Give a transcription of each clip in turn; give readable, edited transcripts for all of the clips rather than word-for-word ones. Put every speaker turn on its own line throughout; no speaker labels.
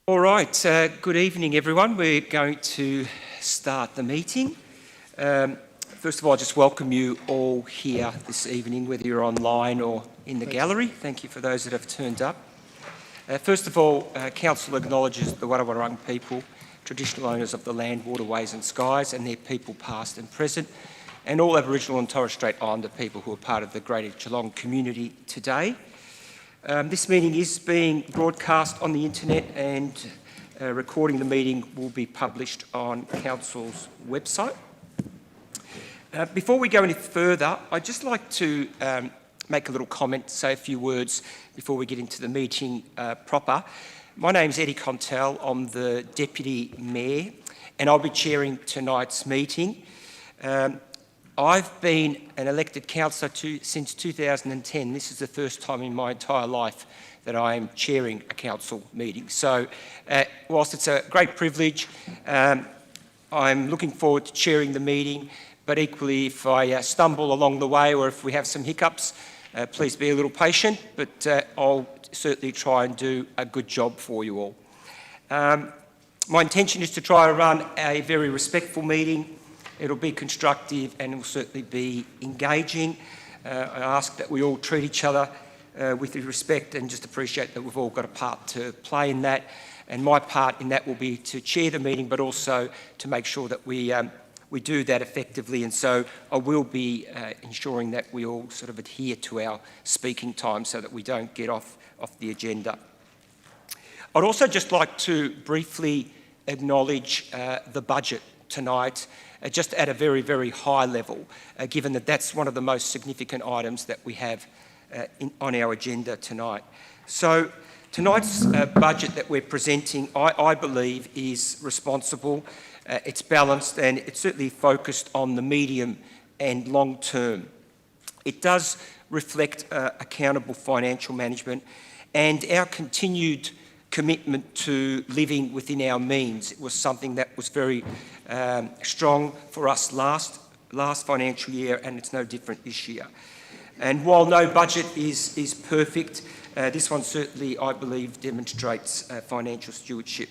All right, good evening everyone. We're going to start the meeting. First of all, I just welcome you all here this evening, whether you're online or in the gallery. Thank you for those that have turned up. First of all, Council acknowledges the Wadawurrung people, traditional owners of the land, waterways and skies, and their people past and present, and all Aboriginal and Torres Strait Islander people who are part of the Greater Geelong community today. This meeting is being broadcast on the internet, and recording the meeting will be published on Council's website. Before we go any further, I'd just like to make a little comment, say a few words before we get into the meeting proper. My name's Eddie Contell. I'm the Deputy Mayor, and I'll be chairing tonight's meeting. I've been an elected councillor since 2010. This is the first time in my entire life that I am chairing a council meeting. So whilst it's a great privilege, I'm looking forward to chairing the meeting, but equally if I stumble along the way or if we have some hiccups, please be a little patient, but I'll certainly try and do a good job for you all. My intention is to try to run a very respectful meeting. It'll be constructive and it'll certainly be engaging. I ask that we all treat each other with respect and just appreciate that we've all got a part to play in that. And my part in that will be to chair the meeting, but also to make sure that we do that effectively. And so I will be ensuring that we all sort of adhere to our speaking time so that we don't get off the agenda. I'd also just like to briefly acknowledge the budget tonight, just at a very, very high level, given that that's one of the most significant items that we have on our agenda tonight. So tonight's budget that we're presenting, I believe, is responsible, it's balanced, and it's certainly focused on the medium and long term. It does reflect accountable financial management and our continued commitment to living within our means. It was something that was very strong for us last financial year, and it's no different this year. And while no budget is perfect, this one certainly, I believe, demonstrates financial stewardship.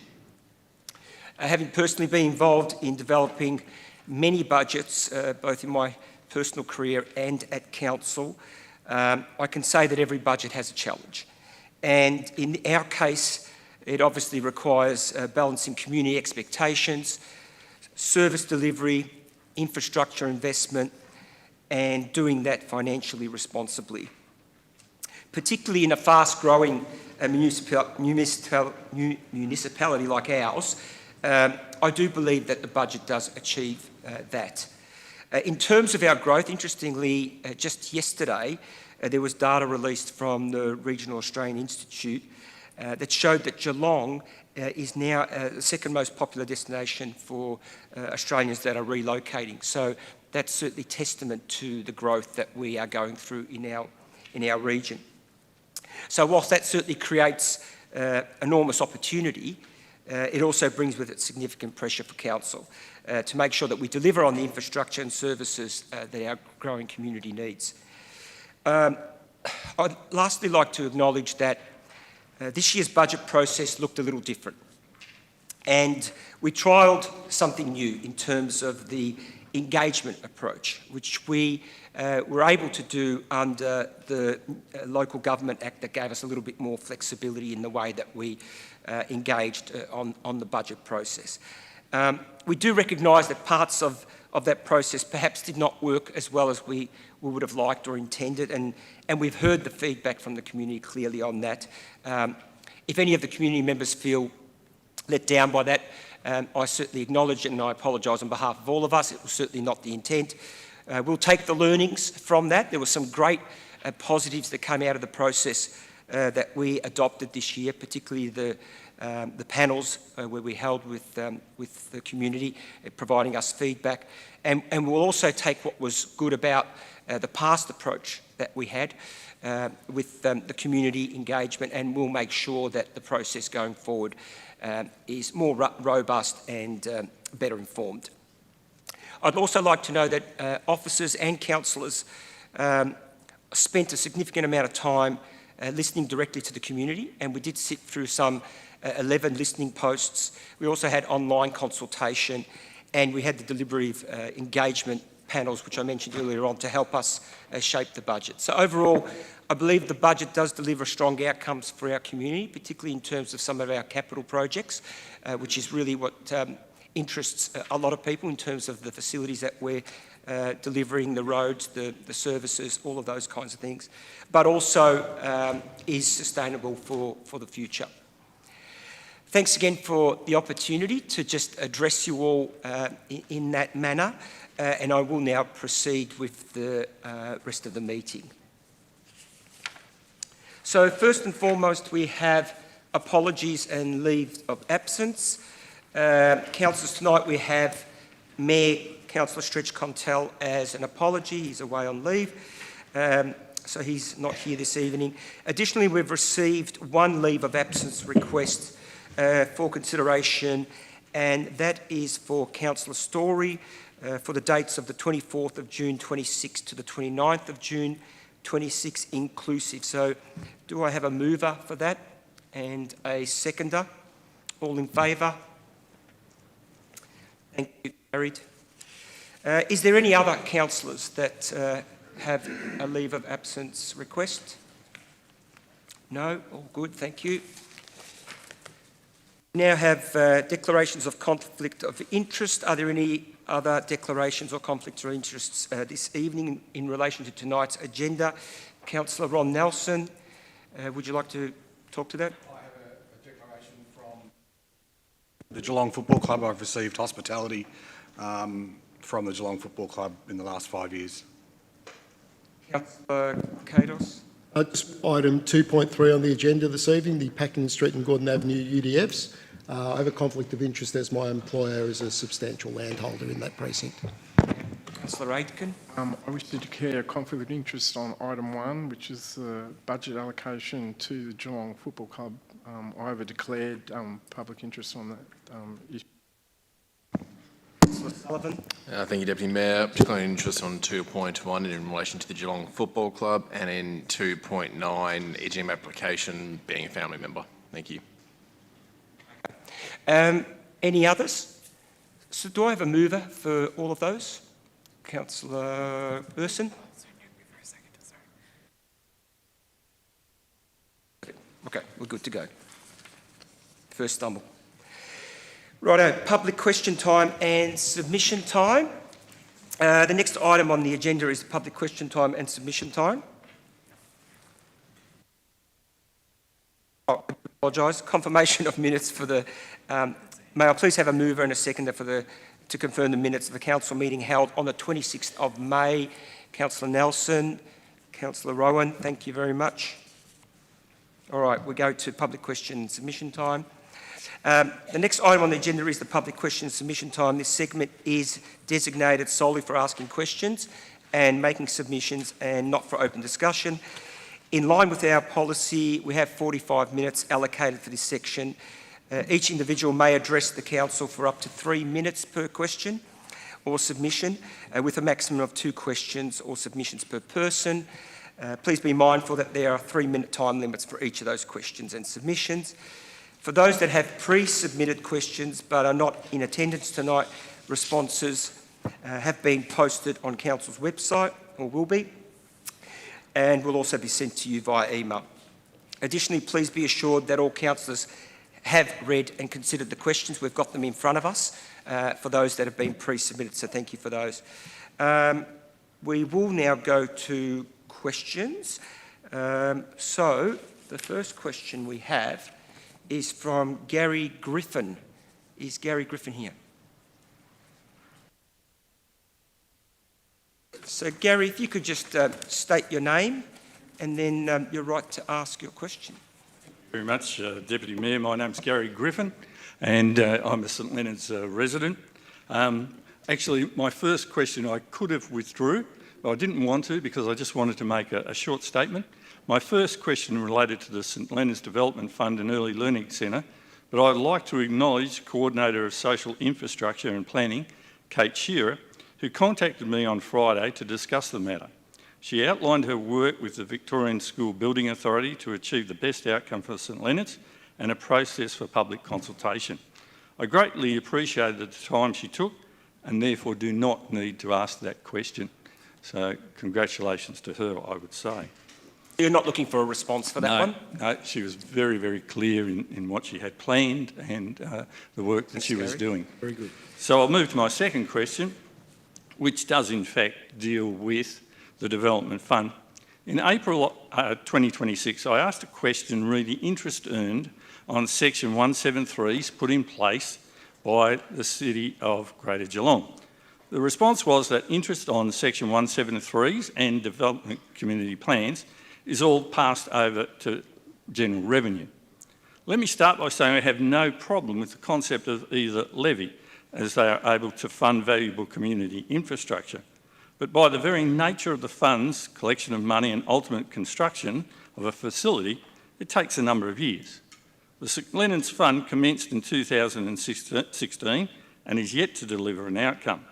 Having personally been involved in developing many budgets, both in my personal career and at council, I can say that every budget has a challenge. And in our case, it obviously requires balancing community expectations, service delivery, infrastructure investment, and doing that financially responsibly. Particularly in a fast-growing municipality like ours, I do believe that the budget does achieve that. In terms of our growth, interestingly, just yesterday, there was data released from the Regional Australian Institute that showed that Geelong is now the second most popular destination for Australians that are relocating. So that's certainly testament to the growth that we are going through in our region. So whilst that certainly creates enormous opportunity, it also brings with it significant pressure for council to make sure that we deliver on the infrastructure and services that our growing community needs. I'd lastly like to acknowledge that this year's budget process looked a little different, and we trialled something new in terms of the engagement approach, which we were able to do under the Local Government Act that gave us a little bit more flexibility in the way that we engaged on the budget process. We do recognise that parts of that process perhaps did not work as well as we would have liked or intended, and we've heard the feedback from the community clearly on that. If any of the community members feel let down by that, I certainly acknowledge it, and I apologise on behalf of all of us. It was certainly not the intent. We'll take the learnings from that. There were some great positives that came out of the process that we adopted this year, particularly the panels where we held with the community, providing us feedback. And we'll also take what was good about the past approach that we had with the community engagement, and we'll make sure that the process going forward is more robust and better informed. I'd also like to know that officers and councillors spent a significant amount of time listening directly to the community, and we did sit through some 11 listening posts. We also had online consultation, and we had the deliberative engagement panels, which I mentioned earlier on, to help us shape the budget. So overall, I believe the budget does deliver strong outcomes for our community, particularly in terms of some of our capital projects, which is really what interests a lot of people in terms of the facilities that we're delivering, the roads, the services, all of those kinds of things, but also is sustainable for the future. Thanks again for the opportunity to just address you all in that manner, and I will now proceed with the rest of the meeting. So first and foremost, we have apologies and leave of absence. Councillors, tonight we have Mayor Councillor Stretch Contell as an apology. He's away on leave, so he's not here this evening. Additionally, we've received one leave of absence request for consideration, and that is for Councillor Story for the dates of the 24th of June 26 to the 29th of June 26 inclusive. So do I have a mover for that and a seconder? All in favour? Thank you, carried. Is there any other councillors that have a leave of absence request? No? All good, thank you. We now have declarations of conflict of interest. Are there any other declarations or conflicts of interests this evening in relation to tonight's agenda? Councillor Ron Nelson, would you like to talk to that?
I have a declaration from the Geelong Football Club. I've received hospitality from the Geelong Football Club in the last 5 years.
Councillor Kados.
Just item 2.3 on the agenda this evening, the Pakenham Street and Gordon Avenue UDFs. I have a conflict of interest as my employer is a substantial landholder in that precinct.
Councillor Aitken.
I wish to declare a conflict of interest on item 1, which is the budget allocation to the Geelong Football Club. I have a declared public interest on that issue.
Councillor Sullivan.
Thank you, Deputy Mayor. Particularly interest on 2.1 in relation to the Geelong Football Club, and in 2.9 EGM application being a family member. Thank you.
Any others? So do I have a mover for all of those? Councillor Burson. Okay, we're good to go. First stumble. Righto, public question time and submission time. The next item on the agenda is public question time and submission time. I apologise. Confirmation of minutes for the... may I please have a mover and a seconder to confirm the minutes of the council meeting held on the 26th of May. Councillor Nelson, Councillor Rowan, thank you very much. All right, we go to public question and submission time. The next item on the agenda is the public question and submission time. This segment is designated solely for asking questions and making submissions and not for open discussion. In line with our policy, we have 45 minutes allocated for this section. Each individual may address the council for up to 3 minutes per question or submission, with a maximum of 2 questions or submissions per person. Please be mindful that there are 3-minute time limits for each of those questions and submissions. For those that have pre-submitted questions but are not in attendance tonight, responses have been posted on Council's website, or will be, and will also be sent to you via email. Additionally, please be assured that all councillors have read and considered the questions. We've got them in front of us for those that have been pre-submitted, so thank you for those. We will now go to questions. So the first question we have is from Gary Griffin. Is Gary Griffin here? So Gary, if you could just state your name and then your right to ask your question.
Very much, Deputy Mayor. My name's Gary Griffin and I'm a St Leonard's resident. Actually, my first question I could have withdrew, but I didn't want to because I just wanted to make a short statement. My first question related to the St Leonard's Development Fund and Early Learning Centre, but I'd like to acknowledge Coordinator of Social Infrastructure and Planning, Kate Shearer, who contacted me on Friday to discuss the matter. She outlined her work with the Victorian School Building Authority to achieve the best outcome for St Leonard's and a process for public consultation. I greatly appreciated the time she took and therefore do not need to ask that question. So congratulations to her, I would say.
You're not looking for a response for that one?
No, she was very, very clear in what she had planned and the work that she was doing.
Very good.
So I'll move to my second question, which does in fact deal with the Development Fund. In April 2026, I asked a question re the interest earned on Section 173s put in place by the City of Greater Geelong. The response was that interest on Section 173s and development community plans is all passed over to general revenue. Let me start by saying I have no problem with the concept of either levy, as they are able to fund valuable community infrastructure. But by the very nature of the funds, collection of money and ultimate construction of a facility, it takes a number of years. The St Leonard's Fund commenced in 2016 and is yet to deliver an outcome.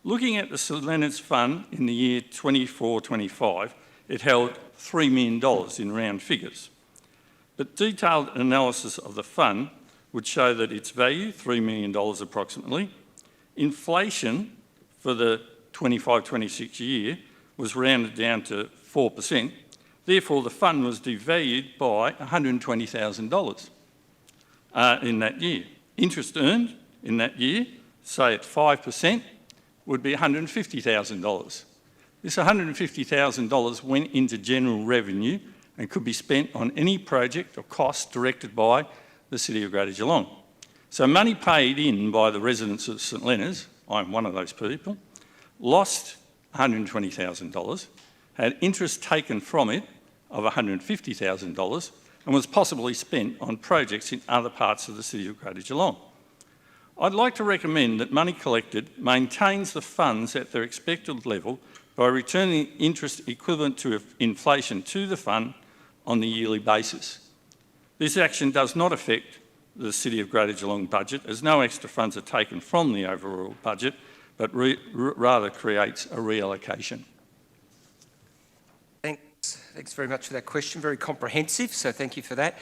Looking at the St Leonard's Fund in the year 24-25, it held $3 million in round figures. But detailed analysis of the fund would show that its value, $3 million approximately, inflation for the 25-26 year was rounded down to 4%. Therefore, the fund was devalued by $120,000 in that year. Interest earned in that year, say at 5%, would be $150,000. This $150,000 went into general revenue and could be spent on any project or cost directed by the City of Greater Geelong. So money paid in by the residents of St Leonard's, I'm one of those people, lost $120,000, had interest taken from it of $150,000 and was possibly spent on projects in other parts of the City of Greater Geelong. I'd like to recommend that money collected maintains the funds at their expected level by returning interest equivalent to inflation to the fund on the yearly basis. This action does not affect the City of Greater Geelong budget, as no extra funds are taken from the overall budget, but rather creates a reallocation.
Thanks very much for that question. Very comprehensive, so thank you for that.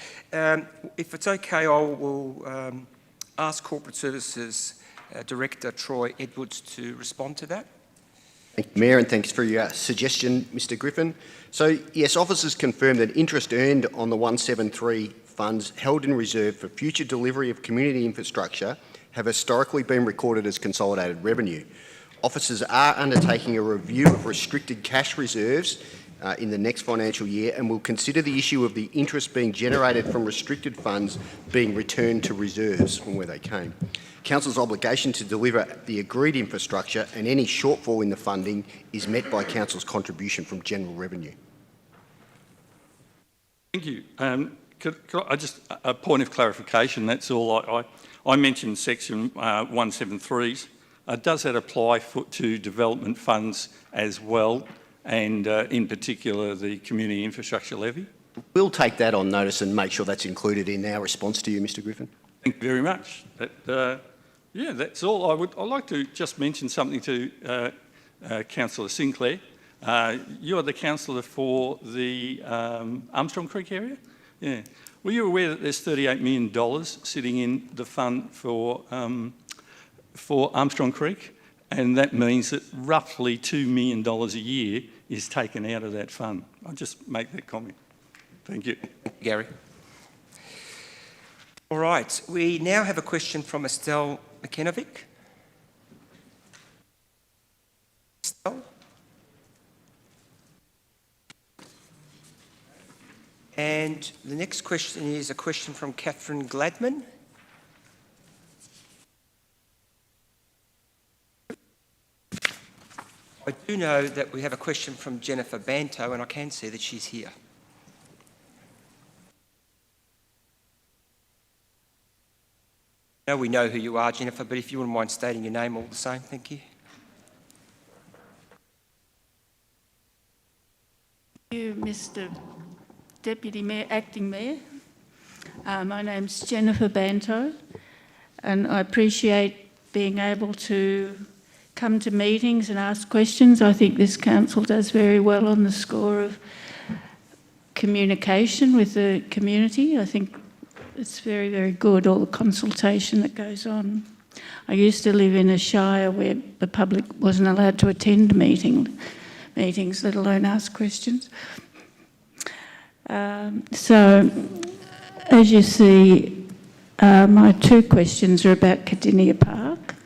If it's okay, I will ask Corporate Services Director Troy Edwards to respond to that.
Thank you, Mayor, and thanks for your suggestion, Mr Griffin. So, yes, officers confirm that interest earned on the 173 funds held in reserve for future delivery of community infrastructure have historically been recorded as consolidated revenue. Officers are undertaking a review of restricted cash reserves in the next financial year and will consider the issue of the interest being generated from restricted funds being returned to reserves from where they came. Council's obligation to deliver the agreed infrastructure and any shortfall in the funding is met by Council's contribution from general revenue.
Thank you. Could I just a point of clarification, that's all. I mentioned Section 173s. Does that apply to development funds as well, and in particular the community infrastructure levy?
We'll take that on notice and make sure that's included in our response to you, Mr Griffin.
Thank you very much. Yeah, that's all. I'd like to just mention something to Councillor Sinclair. You're the councillor for the Armstrong Creek area? Yeah. Were you aware that there's $38 million sitting in the fund for Armstrong Creek? And that means that roughly $2 million a year is taken out of that fund. I'll just make that comment. Thank you.
Gary. All right, we now have a question from Estelle McKenovic. Estelle? And the next question is a question from Catherine Gladman. I do know that we have a question from Jennifer Banto, and I can see that she's here. We know who you are, Jennifer, but if you wouldn't mind stating your name all the same, thank you.
Thank you, Mr Deputy Mayor, Acting Mayor. My name's Jennifer Banto, and I appreciate being able to come to meetings and ask questions. I think this council does very well on the score of communication with the community. I think It's very, very good, all the consultation that goes on. I used to live in a shire where the public wasn't allowed to attend meetings, let alone ask questions. So, as you see, my two questions are about Cardinia Park.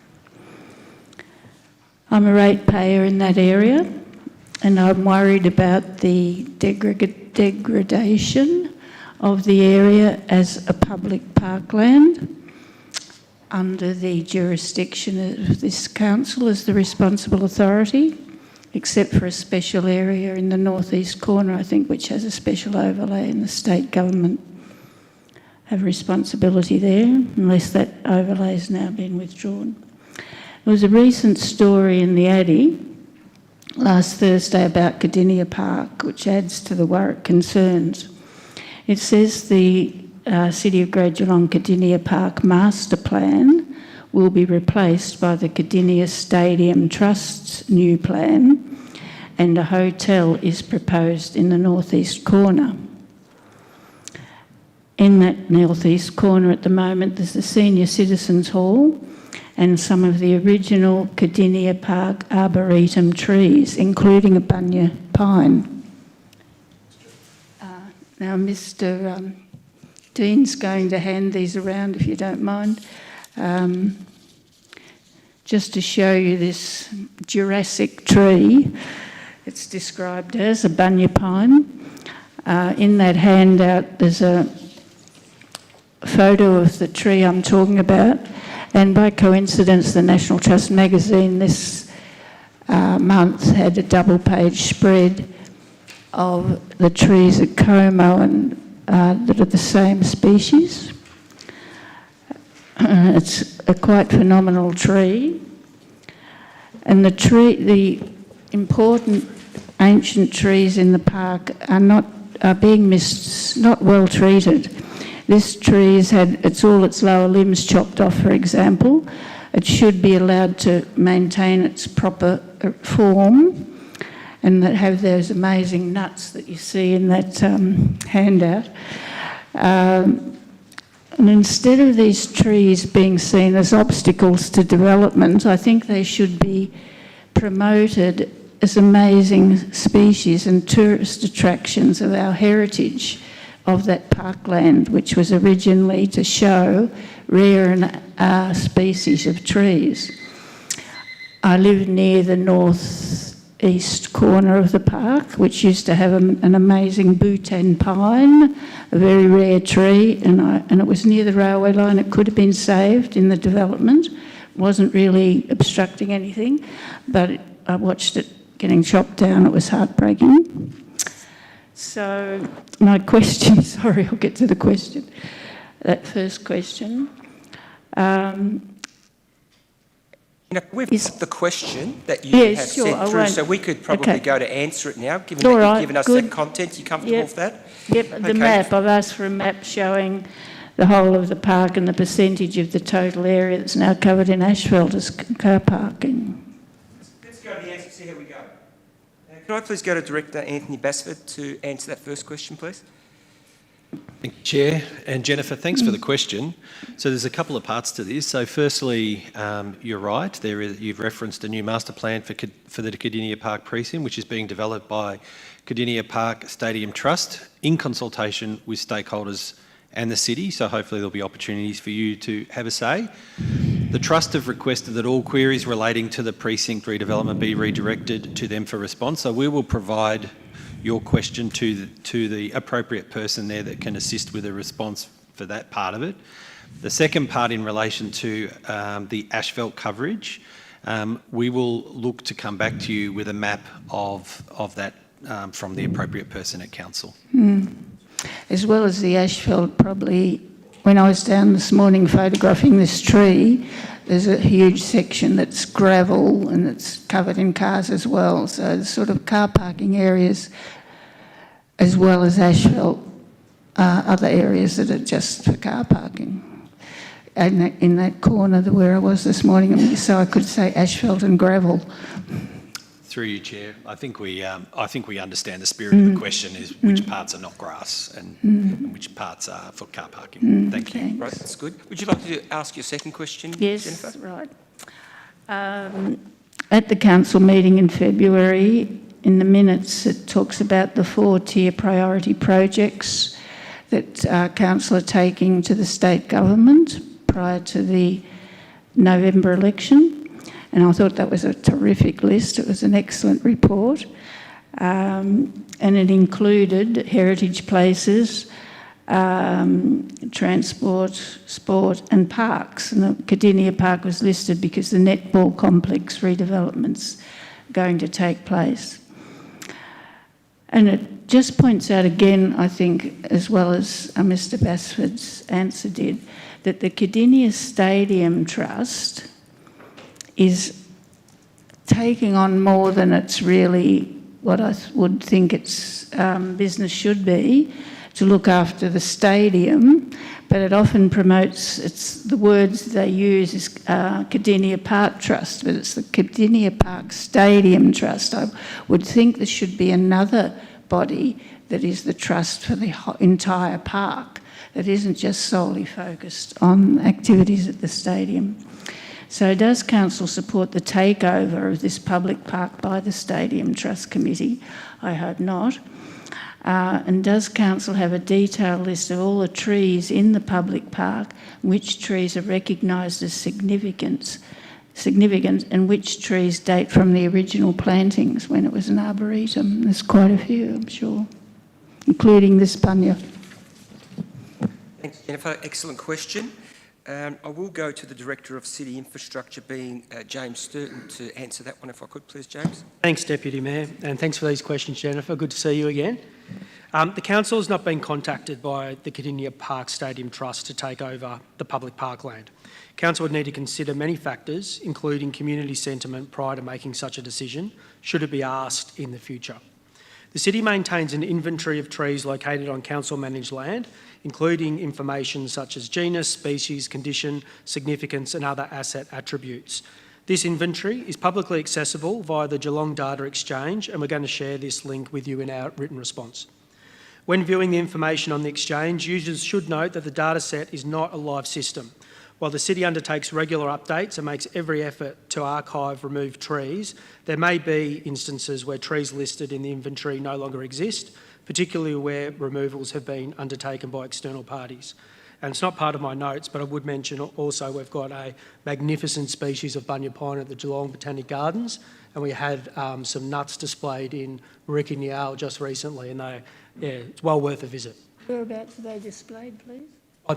I'm a ratepayer in that area, and I'm worried about the degradation of the area as a public parkland under the jurisdiction of this council as the responsible authority, except for a special area in the northeast corner, I think, which has a special overlay, and the state government have responsibility there, unless that overlay has now been withdrawn. There was a recent story in the Addy last Thursday about Cardinia Park, which adds to the concerns. It says the City of Great Geelong Cardinia Park master plan will be replaced by the Cardinia Stadium Trust's new plan, and a hotel is proposed in the northeast corner. In that northeast corner at the moment, there's the Senior Citizens Hall and some of the original Cardinia Park arboretum trees, including a bunya pine. Now, Mr. Dean's going to hand these around, if you don't mind, just to show you this Jurassic tree. It's described as a bunya pine. In that handout, there's a photo of the tree I'm talking about, and by coincidence, the National Trust magazine this month had a double-page spread of the trees at Como and that are the same species. It's a quite phenomenal tree, and the important ancient trees in the park are being not well treated. This tree has had all its lower limbs chopped off, for example. It should be allowed to maintain its proper form and that have those amazing nuts that you see in that handout. And instead of these trees being seen as obstacles to development, I think they should be promoted as amazing species and tourist attractions of our heritage of that parkland, which was originally to show rare and species of trees. I live near the northeast corner of the park, which used to have an amazing Bhutan pine, a very rare tree, and it was near the railway line. It could have been saved in the development. It wasn't really obstructing anything, but I watched it getting chopped down. It was heartbreaking. So my question, sorry, I'll get to the question. That first question.
We've got the question that you have sent through, so we could probably go to answer it now, given that you've given us that content. You comfortable with that?
Yep, the map. I've asked for a map showing the whole of the park and the percentage of the total area that's now covered in asphalt as car parking.
Let's go to the answer, see how we go. Can I please go to Director Anthony Basford to answer that first question, please?
Thank you, Chair. And Jennifer, thanks for the question. So there's a couple of parts to this. So firstly, you're right. You've referenced a new master plan for the Cardinia Park precinct, which is being developed by Cardinia Park Stadium Trust in consultation with stakeholders and the city. So hopefully there'll be opportunities for you to have a say. The Trust have requested that all queries relating to the precinct redevelopment be redirected to them for response. So we will provide your question to the appropriate person there that can assist with a response for that part of it. The second part in relation to the asphalt coverage, we will look to come back to you with a map of that from the appropriate person at council.
As well as the asphalt, probably when I was down this morning photographing this tree, there's a huge section that's gravel and it's covered in cars as well. So there's sort of car parking areas as well as asphalt, other areas that are just for car parking. And in that corner where I was this morning, so I could say asphalt and gravel.
Through you, Chair. I think we understand the spirit of the question is which parts are not grass and which which parts are for car parking. Thank you.
Thanks.
Right, that's good. Would you like to ask your second question,
Yes,
Jennifer?
right. At the council meeting in February, in the minutes, it talks about the 4-tier priority projects that council are taking to the state government prior to the November election. And I thought that was a terrific list. It was an excellent report. And it included heritage places, transport, sport and parks. And the Cardinia Park was listed because the netball complex redevelopment's going to take place. And it just points out again, I think, as well as Mr Basford's answer did, that the Cardinia Stadium Trust is taking on more than it's really what I would think its business should be, to look after the stadium, but it often promotes, the words they use is Cardinia Park Trust, but it's the Cardinia Park Stadium Trust. I would think there should be another body that is the trust for the entire park, that isn't just solely focused on activities at the stadium. So does council support the takeover of this public park by the Stadium Trust Committee? I hope not. And does council have a detailed list of all the trees in the public park, which trees are recognised as significant, and which trees date from the original plantings when it was an arboretum? There's quite a few, I'm sure, including this bunya.
Thanks, Jennifer. Excellent question. I will go to the Director of City Infrastructure, being James Sturton, to answer that one, if I could, please, James.
Thanks, Deputy Mayor, and thanks for these questions, Jennifer. Good to see you again. The Council has not been contacted by the Cardinia Park Stadium Trust to take over the public parkland. Council would need to consider many factors, including community sentiment, prior to making such a decision, should it be asked in the future. The City maintains an inventory of trees located on council-managed land, including information such as genus, species, condition, significance and other asset attributes. This inventory is publicly accessible via the Geelong Data Exchange, and we're going to share this link with you in our written response. When viewing the information on the exchange, users should note that the data set is not a live system. While the City undertakes regular updates and makes every effort to archive removed trees, there may be instances where trees listed in the inventory no longer exist, particularly where removals have been undertaken by external parties. And it's not part of my notes, but I would mention also we've got a magnificent species of bunya pine at the Geelong Botanic Gardens, and we had some nuts displayed in Warikanyal just recently, and it's well worth a visit.
Whereabouts are they displayed, please?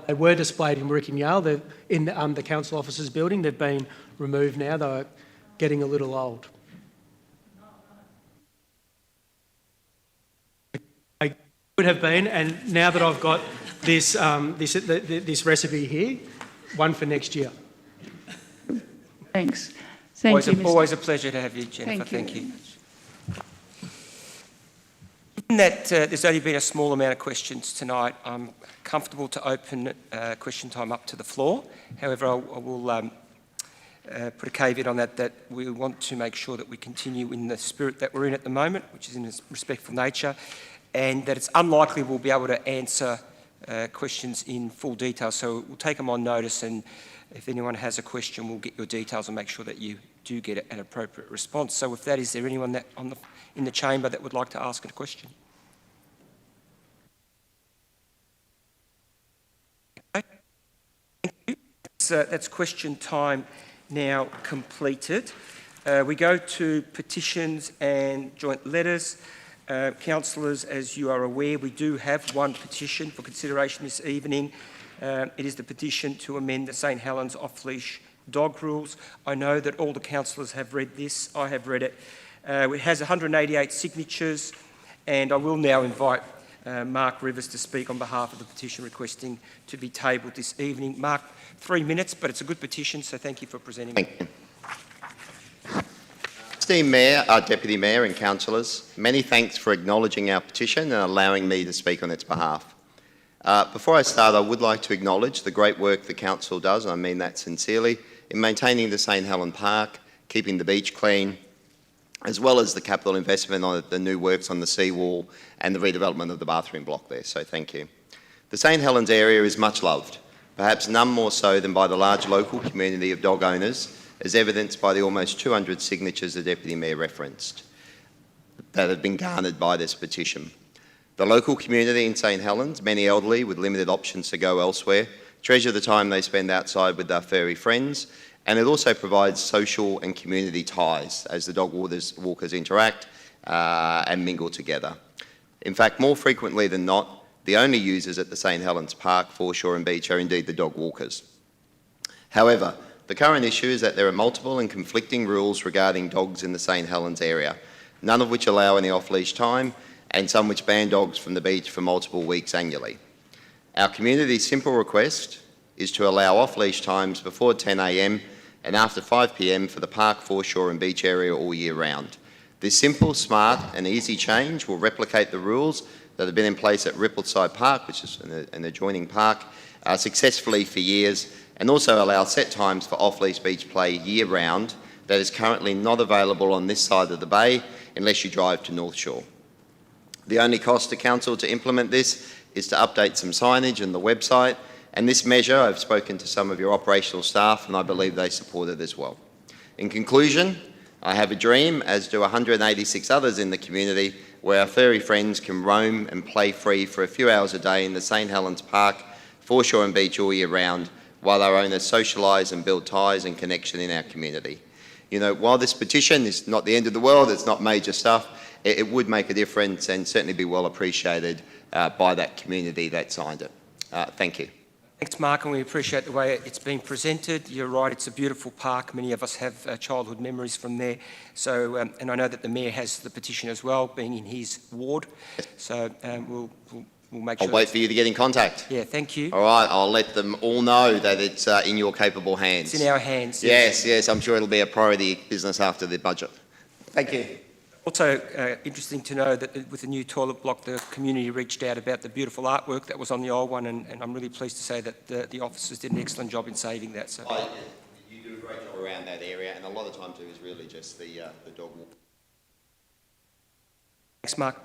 They were displayed in Warikanyal. They're in the council offices building. They've been removed now. They're getting a little old. They could have been, and now that I've got this this recipe here, one for next year.
Thanks. Thank you, Mr.
Always a pleasure to have you, Jennifer.
Thank you.
Thank you. Given that there's only been a small amount of questions tonight, I'm comfortable to open question time up to the floor. However, I will put a caveat on that we want to make sure that we continue in the spirit that we're in at the moment, which is in a respectful nature, and that it's unlikely we'll be able to answer questions in full detail. So we'll take them on notice, and if anyone has a question, we'll get your details and make sure that you do get an appropriate response. So with that, is there anyone that in the chamber that would like to ask a question? Okay. Thank you. That's question time now completed. We go to petitions and joint letters. Councillors, as you are aware, we do have one petition for consideration this evening. It is the petition to amend the St Helens off-leash dog rules. I know that all the councillors have read this. I have read it. It has 188 signatures, and I will now invite Mark Rivers to speak on behalf of the petition requesting to be tabled this evening. Mark, 3 minutes, but it's a good petition, so thank you for presenting it.
Thank you. Esteemed Mayor, Deputy Mayor and councillors, many thanks for acknowledging our petition and allowing me to speak on its behalf. Before I start, I would like to acknowledge the great work the council does, and I mean that sincerely, in maintaining the St Helens Park, keeping the beach clean, as well as the capital investment on the new works on the seawall and the redevelopment of the bathroom block there, so thank you.
The St Helens area is much loved, perhaps none more so than by the large local community of dog owners, as evidenced by the almost 200 signatures the Deputy Mayor referenced that have been garnered by this petition. The local community in St Helens, many elderly with limited options to go elsewhere, treasure the time they spend outside with their furry friends, and it also provides social and community ties as the dog walkers interact and mingle together. In fact, more frequently than not, the only users at the St Helens Park, foreshore and beach are indeed the dog walkers. However, the current issue is that there are multiple and conflicting rules regarding dogs in the St Helens area, none of which allow any off-leash time, and some which ban dogs from the beach for multiple weeks annually. Our community's simple request is to allow off-leash times before 10 a.m. and after 5 p.m. for the park, foreshore and beach area all year round. This simple, smart and easy change will replicate the rules that have been in place at Rippleside Park, which is an adjoining park, successfully for years, and also allow set times for off-leash beach play year-round that is currently not available on this side of the bay unless you drive to North Shore. The only cost to Council to implement this is to update some signage and the website, and this measure, I've spoken to some of your operational staff and I believe they support it as well. In conclusion, I have a dream, as do 186 others in the community, where our furry friends can roam and play free for a few hours a day in the St Helens Park, foreshore and beach all year round, while our owners socialise and build ties and connection in our community. You know, while this petition is not the end of the world, it's not major stuff, it would make a difference and certainly be well appreciated by that community that signed it. Thank you.
Thanks, Mark, and we appreciate the way it's been presented. You're right, it's a beautiful park. Many of us have childhood memories from there. So, and I know that the Mayor has the petition as well, being in his ward. So we'll make sure...
I'll wait for you to get in contact.
Yeah, thank you.
All right, I'll let them all know that it's in your capable hands.
It's in our hands.
Yes, yes, I'm sure it'll be a priority business after the budget. Thank you.
Also interesting to know that with the new toilet block, the community reached out about the beautiful artwork that was on the old one, and I'm really pleased to say that the officers did an excellent job in saving that. So.
You do a great job around that area, and a lot of times it was really just the dog walk.
Thanks, Mark.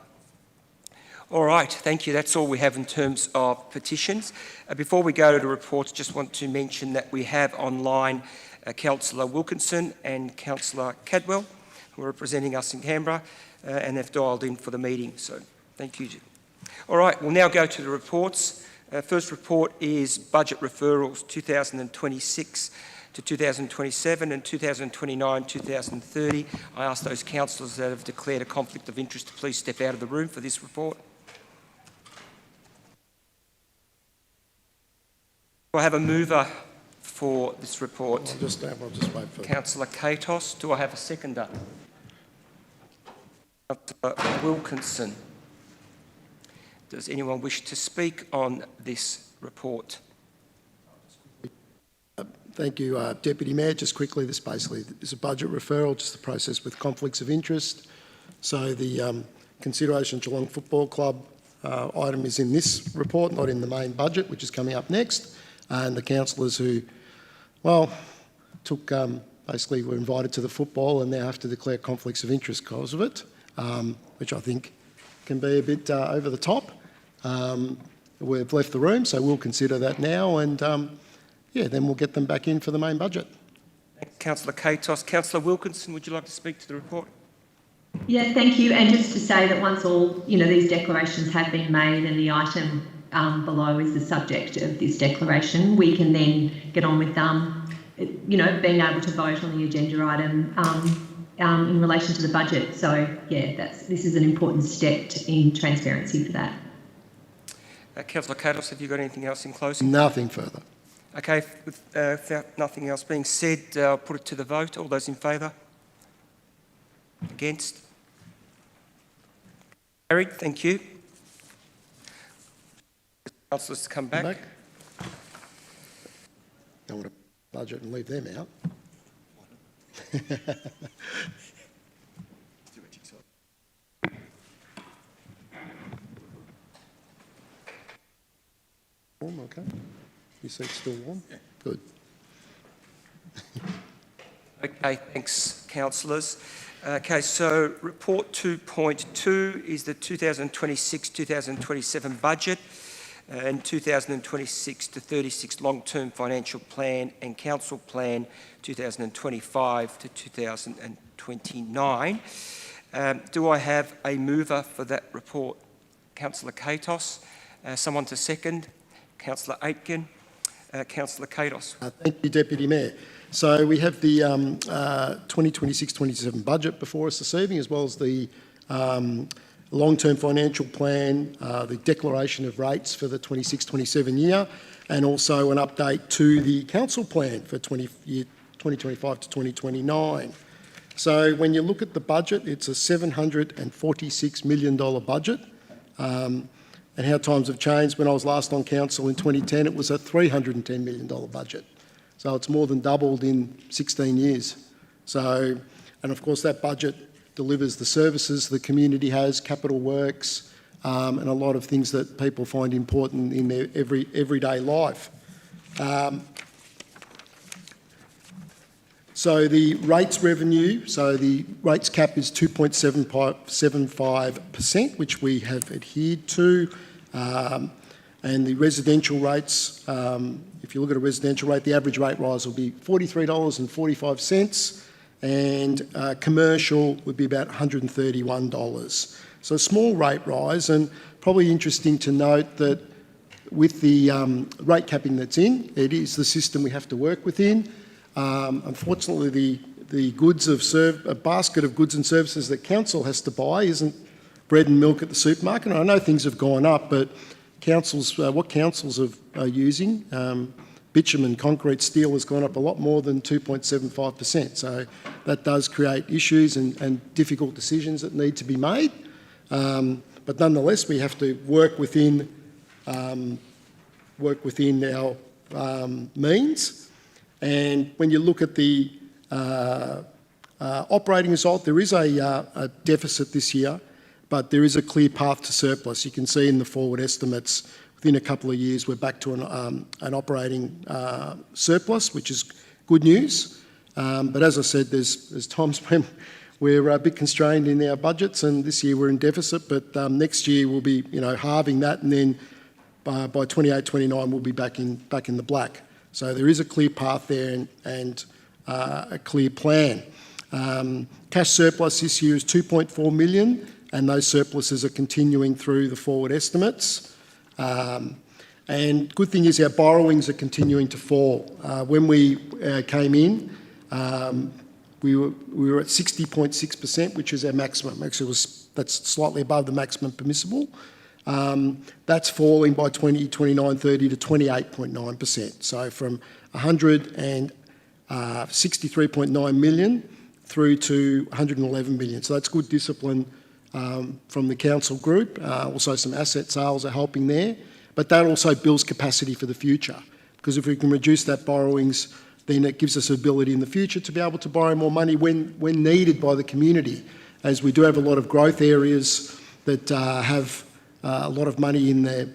All right, thank you. That's all we have in terms of petitions. Before we go to the reports, just want to mention that we have online Councillor Wilkinson and Councillor Cadwell, who are representing us in Canberra, and they've dialed in for the meeting, so thank you. All right, we'll now go to the reports. First report is budget referrals 2026 to 2027 and 2029-2030. I ask those councillors that have declared a conflict of interest to please step out of the room for this report. Do I have a mover for this report?
I'll just wait for...
Councillor Katos. Do I have a seconder? Councillor Wilkinson. Does anyone wish to speak on this report?
Thank you, Deputy Mayor. Just quickly, this basically is a budget referral, just the process with conflicts of interest. So the consideration Geelong Football Club item is in this report, not in the main budget, which is coming up next. And the councillors who, well, took basically were invited to the football and now have to declare conflicts of interest because of it, which I think can be a bit over the top. We've left the room, so we'll consider that now, and yeah, then we'll get them back in for the main budget.
Councillor Katos. Councillor Wilkinson, would you like to speak to the report?
Yeah, thank you. And just to say that once all, these declarations have been made and the item below is the subject of this declaration, we can then get on with, being able to vote on the agenda item in relation to the budget. So, yeah, this is an important step in transparency for that.
Councillor Katos, have you got anything else in closing?
Nothing further.
Okay, without nothing else being said, I'll put it to the vote. All those in favour? Against? Carried, thank you. Councillors to come back.
Don't want to budget and leave them out. Warm, okay. Your seat's still warm? Yeah. Good.
Okay, thanks, councillors. Okay, so report 2.2 is the 2026-2027 budget. and 2026 to 36 long-term financial plan and council plan 2025 to 2029. Do I have a mover for that report? Councillor Katos. Someone to second? Councillor Aitken. Councillor Katos.
Thank you, Deputy Mayor. So we have the 2026-27 budget before us this evening, as well as the long-term financial plan, the declaration of rates for the 26-27 year, and also an update to the council plan for 2025 to 2029. So when you look at the budget, it's a $746 million budget. And how times have changed. When I was last on council in 2010, it was a $310 million budget. So it's more than doubled in 16 years. So, and of course that budget delivers the services the community has, capital works, and a lot of things that people find important in their everyday life. So the rates revenue, so the rates cap is 2.75%, which we have adhered to. And the residential rates, if you look at a residential rate, the average rate rise will be $43.45, and commercial would be about $131. So a small rate rise, and probably interesting to note that with the rate capping that's in, it is the system we have to work within. Unfortunately, the goods of a basket of goods and services that council has to buy isn't bread and milk at the supermarket. And I know things have gone up, but councils, what councils are using, bitumen, concrete, steel has gone up a lot more than 2.75%. So that does create issues and difficult decisions that need to be made. But nonetheless, we have to work within our means. And when you look at the operating result, there is a deficit this year, but there is a clear path to surplus. You can see in the forward estimates, within a couple of years, we're back to an operating surplus, which is good news. But as I said, there's times when we're a bit constrained in our budgets, and this year we're in deficit, but next year we'll be, halving that, and then by 28-29 we'll be back in the black. So there is a clear path there and a clear plan. Cash surplus this year is $2.4 million, and those surpluses are continuing through the forward estimates. And good thing is our borrowings are continuing to fall. When we came in, we were at 60.6%, which is our maximum. Actually, that's slightly above the maximum permissible. That's falling by 2029-30 to 28.9%. So from 163.9 million through to 111 million. So that's good discipline from the council group. Also some asset sales are helping there. But that also builds capacity for the future, because if we can reduce that borrowings, then it gives us the ability in the future to be able to borrow more money when needed by the community, as we do have a lot of growth areas that have a lot of money in there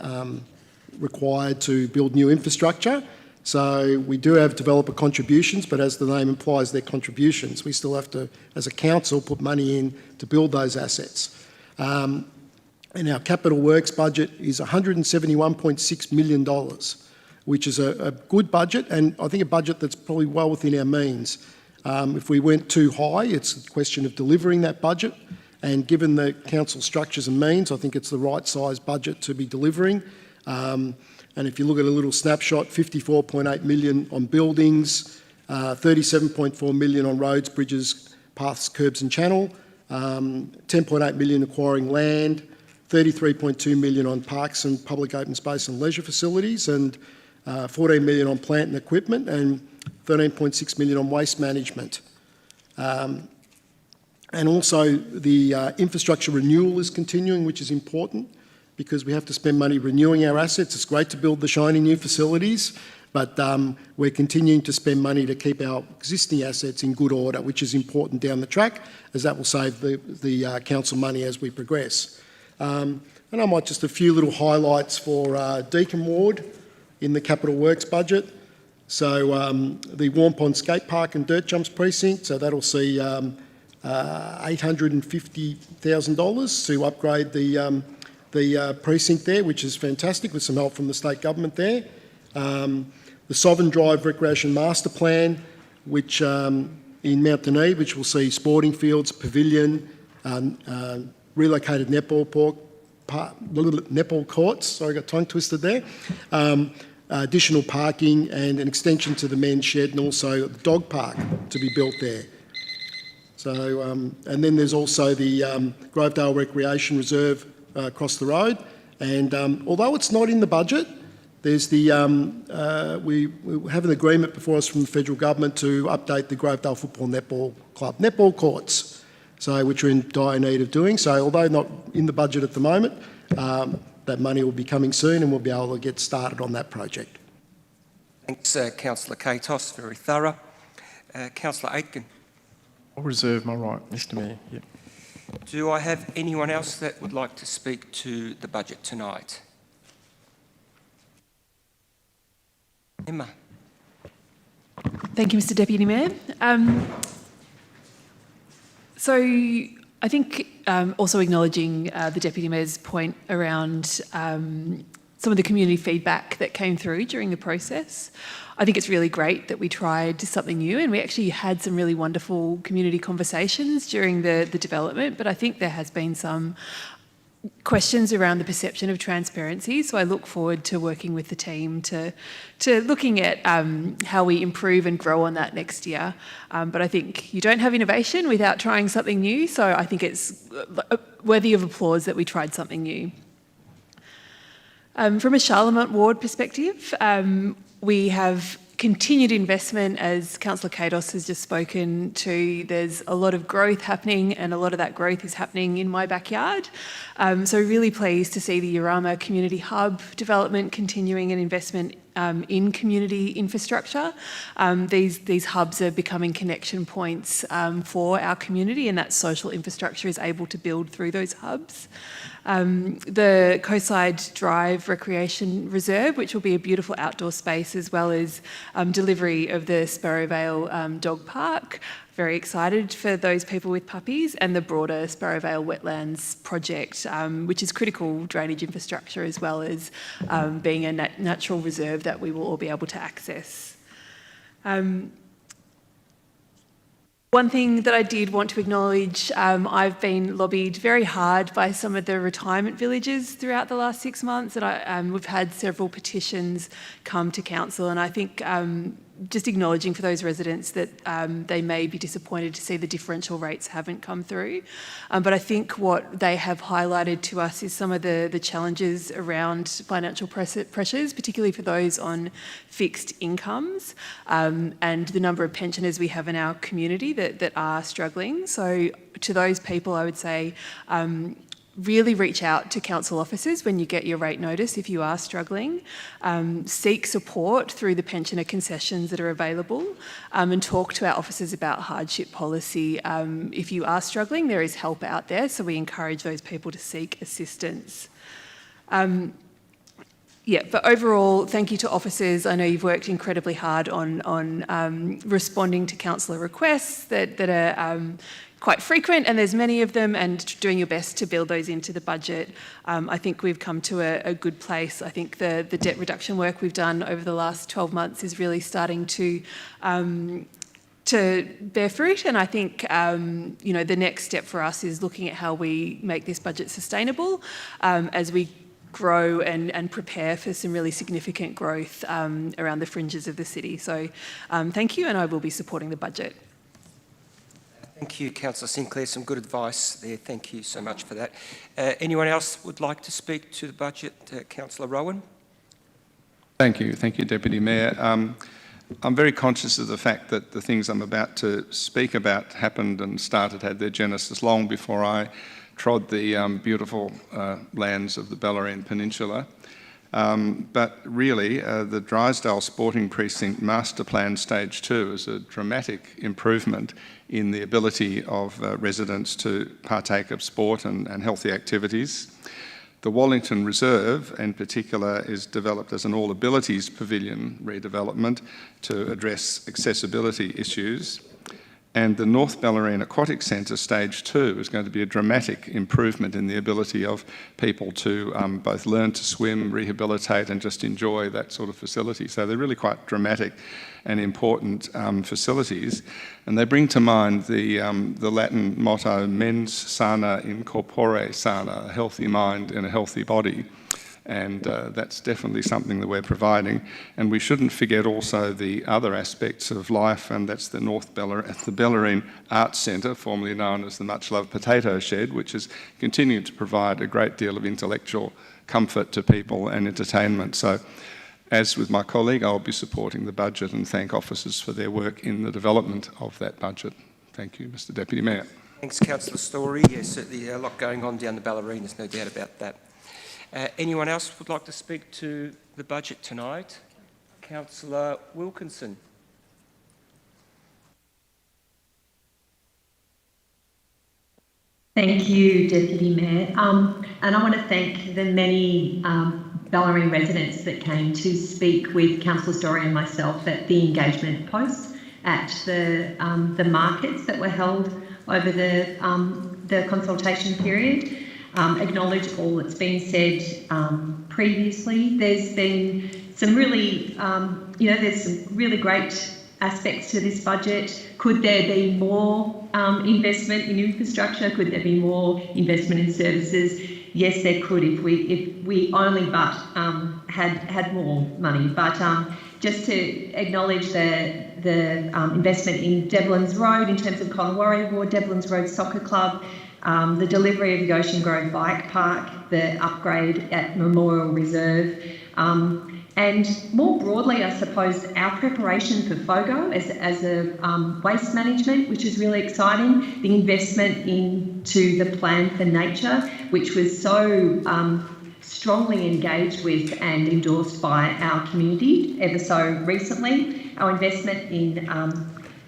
required to build new infrastructure. So we do have developer contributions, but as the name implies, they're contributions. We still have to, as a council, put money in to build those assets. And our capital works budget is $171.6 million, which is a good budget, and I think a budget that's probably well within our means. If we went too high, it's a question of delivering that budget. And given the council structures and means, I think it's the right size budget to be delivering. And if you look at a little snapshot, 54.8 million on buildings, 37.4 million on roads, bridges, paths, curbs and channel, 10.8 million acquiring land, 33.2 million on parks and public open space and leisure facilities, and 14 million on plant and equipment, and 13.6 million on waste management. And also the infrastructure renewal is continuing, which is important because we have to spend money renewing our assets. It's great to build the shiny new facilities, but we're continuing to spend money to keep our existing assets in good order, which is important down the track, as that will save the council money as we progress. And I might just a few little highlights for Deakin Ward in the capital works budget. So the Warmpond Skate Park and Dirt Jumps Precinct, so that'll see $850,000 to upgrade the the precinct there, which is fantastic, with some help from the state government there. The Sovereign Drive Recreation Master Plan, which in Mount Denee, which will see sporting fields, pavilion, relocated netball courts, sorry, I got tongue twisted there, additional parking and an extension to the men's shed, and also the dog park to be built there. So, and then there's also the Grovedale Recreation Reserve across the road, and although it's not in the budget, there's the, we have an agreement before us from the federal government to update the Grovedale Football Netball Club netball courts, so which are in dire need of doing. So although not in the budget at the moment, that money will be coming soon and we'll be able to get started on that project.
Thanks, Councillor Katos, very thorough. Councillor Aitken.
I'll reserve my right, Mr Mayor. Yep.
Do I have anyone else that would like to speak to the budget tonight? Emma.
Thank you, Mr Deputy Mayor. So I think also acknowledging the Deputy Mayor's point around some of the community feedback that came through during the process. I think it's really great that we tried something new, and we actually had some really wonderful community conversations during the development, but I think there has been some questions around the perception of transparency. So I look forward to working with the team to looking at how we improve and grow on that next year. But I think you don't have innovation without trying something new. So I think it's worthy of applause that we tried something new. From a Charlemont ward perspective, we have continued investment, as Councillor Katos has just spoken to. There's a lot of growth happening, and a lot of that growth is happening in my backyard. So really pleased to see the Urama Community Hub development continuing an investment in community infrastructure. These hubs are becoming connection points for our community, and that social infrastructure is able to build through those hubs. The Coastside Drive Recreation Reserve, which will be a beautiful outdoor space, as well as delivery of the Sparrowvale Dog Park. Very excited for those people with puppies, and the broader Sparrowvale Wetlands project, which is critical drainage infrastructure, as well as being a natural reserve that we will all be able to access. One thing that I did want to acknowledge, I've been lobbied very hard by some of the retirement villages throughout the last 6 months, and we've had several petitions come to council, and I think just acknowledging for those residents that they may be disappointed to see the differential rates haven't come through. But I think what they have highlighted to us is some of the challenges around financial pressures, particularly for those on fixed incomes, and the number of pensioners we have in our community that are struggling. So to those people, I would say, really reach out to council officers when you get your rate notice if you are struggling. Seek support through the pensioner concessions that are available, and talk to our officers about hardship policy. If you are struggling, there is help out there, so we encourage those people to seek assistance. But overall, thank you to officers. I know you've worked incredibly hard on responding to councillor requests that are quite frequent, and there's many of them, and doing your best to build those into the budget. I think we've come to a good place. I think the debt reduction work we've done over the last 12 months is really starting to bear fruit, and I think the next step for us is looking at how we make this budget sustainable as we grow and prepare for some really significant growth around the fringes of the city. So thank you, and I will be supporting the budget.
Thank you, Councillor Sinclair. Some good advice there. Thank you so much for that. Anyone else would like to speak to the budget? Councillor Rowan.
Thank you, Deputy Mayor. I'm very conscious of the fact that the things I'm about to speak about happened and had their genesis long before I trod the beautiful lands of the Bellarine Peninsula. But really, the Drysdale Sporting Precinct Master Plan Stage 2 is a dramatic improvement in the ability of residents to partake of sport and healthy activities. The Wallington Reserve, in particular, is developed as an all-abilities pavilion redevelopment to address accessibility issues. And the North Bellarine Aquatic Centre Stage 2 is going to be a dramatic improvement in the ability of people to both learn to swim, rehabilitate and just enjoy that sort of facility. So they're really quite dramatic and important facilities. And they bring to mind the Latin motto, mens sana in corpore sana, a healthy mind in a healthy body. And that's definitely something that we're providing. And we shouldn't forget also the other aspects of life, and that's the the Bellarine Arts Centre, formerly known as the much-loved Potato Shed, which has continued to provide a great deal of intellectual comfort to people and entertainment. So, as with my colleague, I'll be supporting the budget and thank officers for their work in the development of that budget. Thank you, Mr Deputy Mayor.
Thanks, Councillor Story. Yes, certainly a lot going on down the Bellarine, there's no doubt about that. Anyone else would like to speak to the budget tonight? Councillor Wilkinson.
Thank you, Deputy Mayor. And I want to thank the many Bellarine residents that came to speak with Councillor Story and myself at the engagement post at the markets that were held over the consultation period. Acknowledge all that's been said previously. There's been some really, there's some really great aspects to this budget. Could there be more investment in infrastructure? Could there be more investment in services? Yes, there could if we only but had more money. But just to acknowledge the investment in Devlin's Road in terms of Conowari Ward, Devlin's Road Soccer Club, the delivery of the Ocean Grove Bike Park, the upgrade at Memorial Reserve, and more broadly, I suppose, our preparation for FOGO as a waste management, which is really exciting, the investment into the Plan for Nature, which was so strongly engaged with and endorsed by our community ever so recently, our investment in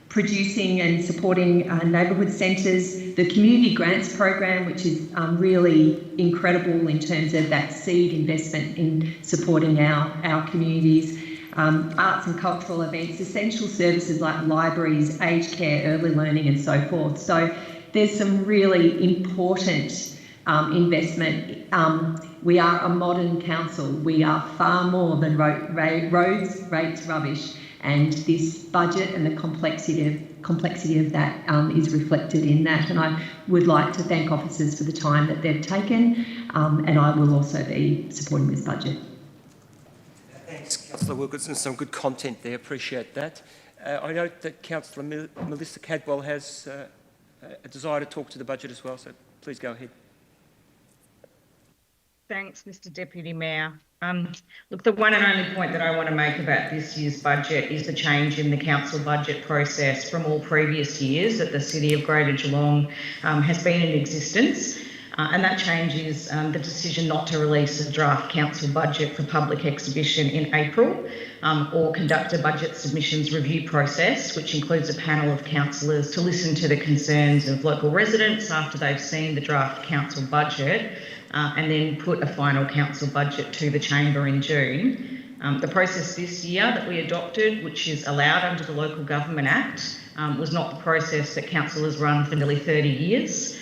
producing and supporting neighbourhood centres, the community grants program, which is really incredible in terms of that seed investment in supporting our communities, arts and cultural events, essential services like libraries, aged care, early learning and so forth. So there's some really important investment. We are a modern council. We are far more than roads, rates, rubbish. And this budget and the complexity of that is reflected in that. And I would like to thank officers for the time that they've taken, and I will also be supporting this budget.
Thanks, Councillor Wilkinson. Some good content there. Appreciate that. I note that Councillor Melissa Cadwell has a desire to talk to the budget as well, so please go ahead.
Thanks, Mr Deputy Mayor. Look, the one and only point that I want to make about this year's budget is the change in the council budget process from all previous years that the City of Greater Geelong has been in existence. And that change is the decision not to release a draft council budget for public exhibition in April or conduct a budget submissions review process, which includes a panel of councillors to listen to the concerns of local residents after they've seen the draft council budget and then put a final council budget to the chamber in June. The process this year that we adopted, which is allowed under the Local Government Act, was not the process that councillors run for nearly 30 years.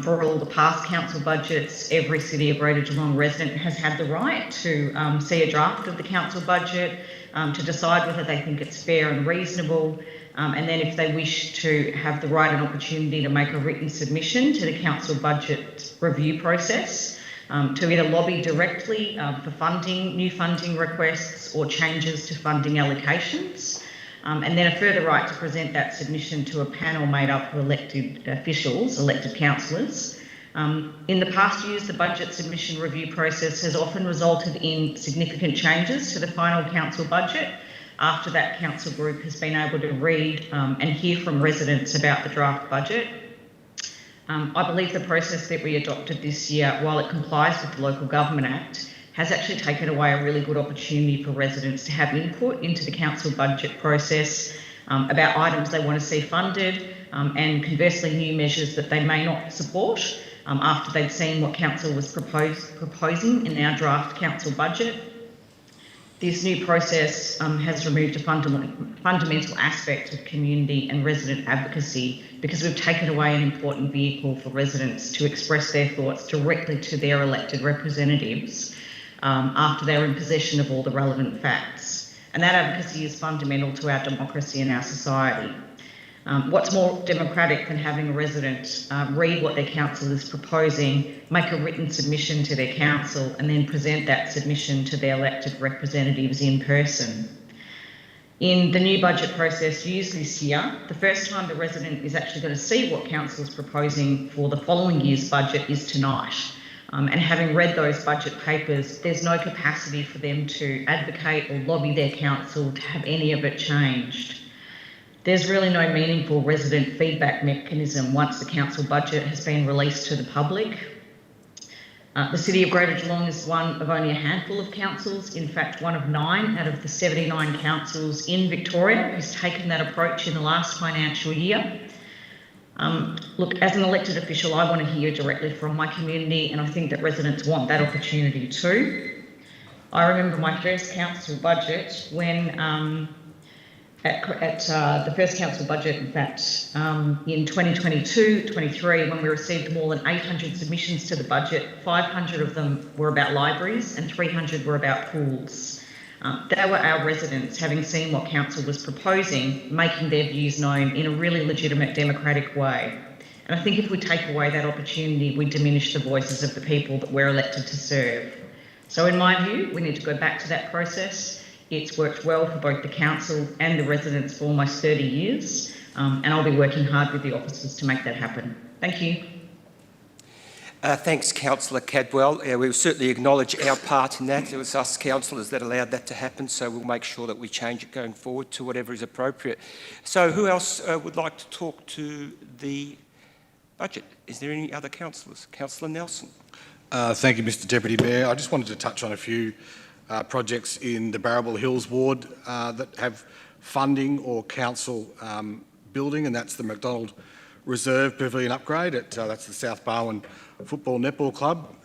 For all the past council budgets, every City of Greater Geelong resident has had the right to see a draft of the council budget, to decide whether they think it's fair and reasonable, and then if they wish to have the right and opportunity to make a written submission to the council budget review process, to either lobby directly for funding, new funding requests or changes to funding allocations, and then a further right to present that submission to a panel made up of elected officials, elected councillors. In the past years, the budget submission review process has often resulted in significant changes to the final council budget after that council group has been able to read and hear from residents about the draft budget. I believe the process that we adopted this year, while it complies with the Local Government Act, has actually taken away a really good opportunity for residents to have input into the council budget process about items they want to see funded and conversely new measures that they may not support after they've seen what council was proposing in our draft council budget. This new process has removed a fundamental aspect of community and resident advocacy because we've taken away an important vehicle for residents to express their thoughts directly to their elected representatives after they're in possession of all the relevant facts. And that advocacy is fundamental to our democracy and our society. What's more democratic than having a resident read what their council is proposing, make a written submission to their council, and then present that submission to their elected representatives in person? In the new budget process used this year, the first time the resident is actually going to see what council is proposing for the following year's budget is tonight. And having read those budget papers, there's no capacity for them to advocate or lobby their council to have any of it changed. There's really no meaningful resident feedback mechanism once the council budget has been released to the public. The City of Greater Geelong is one of only a handful of councils, in fact one of 9 out of the 79 councils in Victoria who's taken that approach in the last financial year. Look, as an elected official, I want to hear directly from my community, and I think that residents want that opportunity too. I remember my first council budget when at the first council budget, in fact, in 2022-23, when we received more than 800 submissions to the budget, 500 of them were about libraries and 300 were about pools. They were our residents, having seen what council was proposing, making their views known in a really legitimate democratic way. And I think if we take away that opportunity, we diminish the voices of the people that we're elected to serve. So in my view, we need to go back to that process. It's worked well for both the council and the residents for almost 30 years, and I'll be working hard with the officers to make that happen. Thank you.
Thanks, Councillor Cadwell. We will certainly acknowledge our part in that. It was us councillors that allowed that to happen, so we'll make sure that we change it going forward to whatever is appropriate. So who else would like to talk to the budget? Is there any other councillors? Councillor Nelson.
Thank you, Mr Deputy Mayor. I just wanted to touch on a few projects in the Barrabool Hills ward that have funding or council building, and that's the McDonald Reserve Pavilion upgrade at that's the South Barwon Football Netball Club.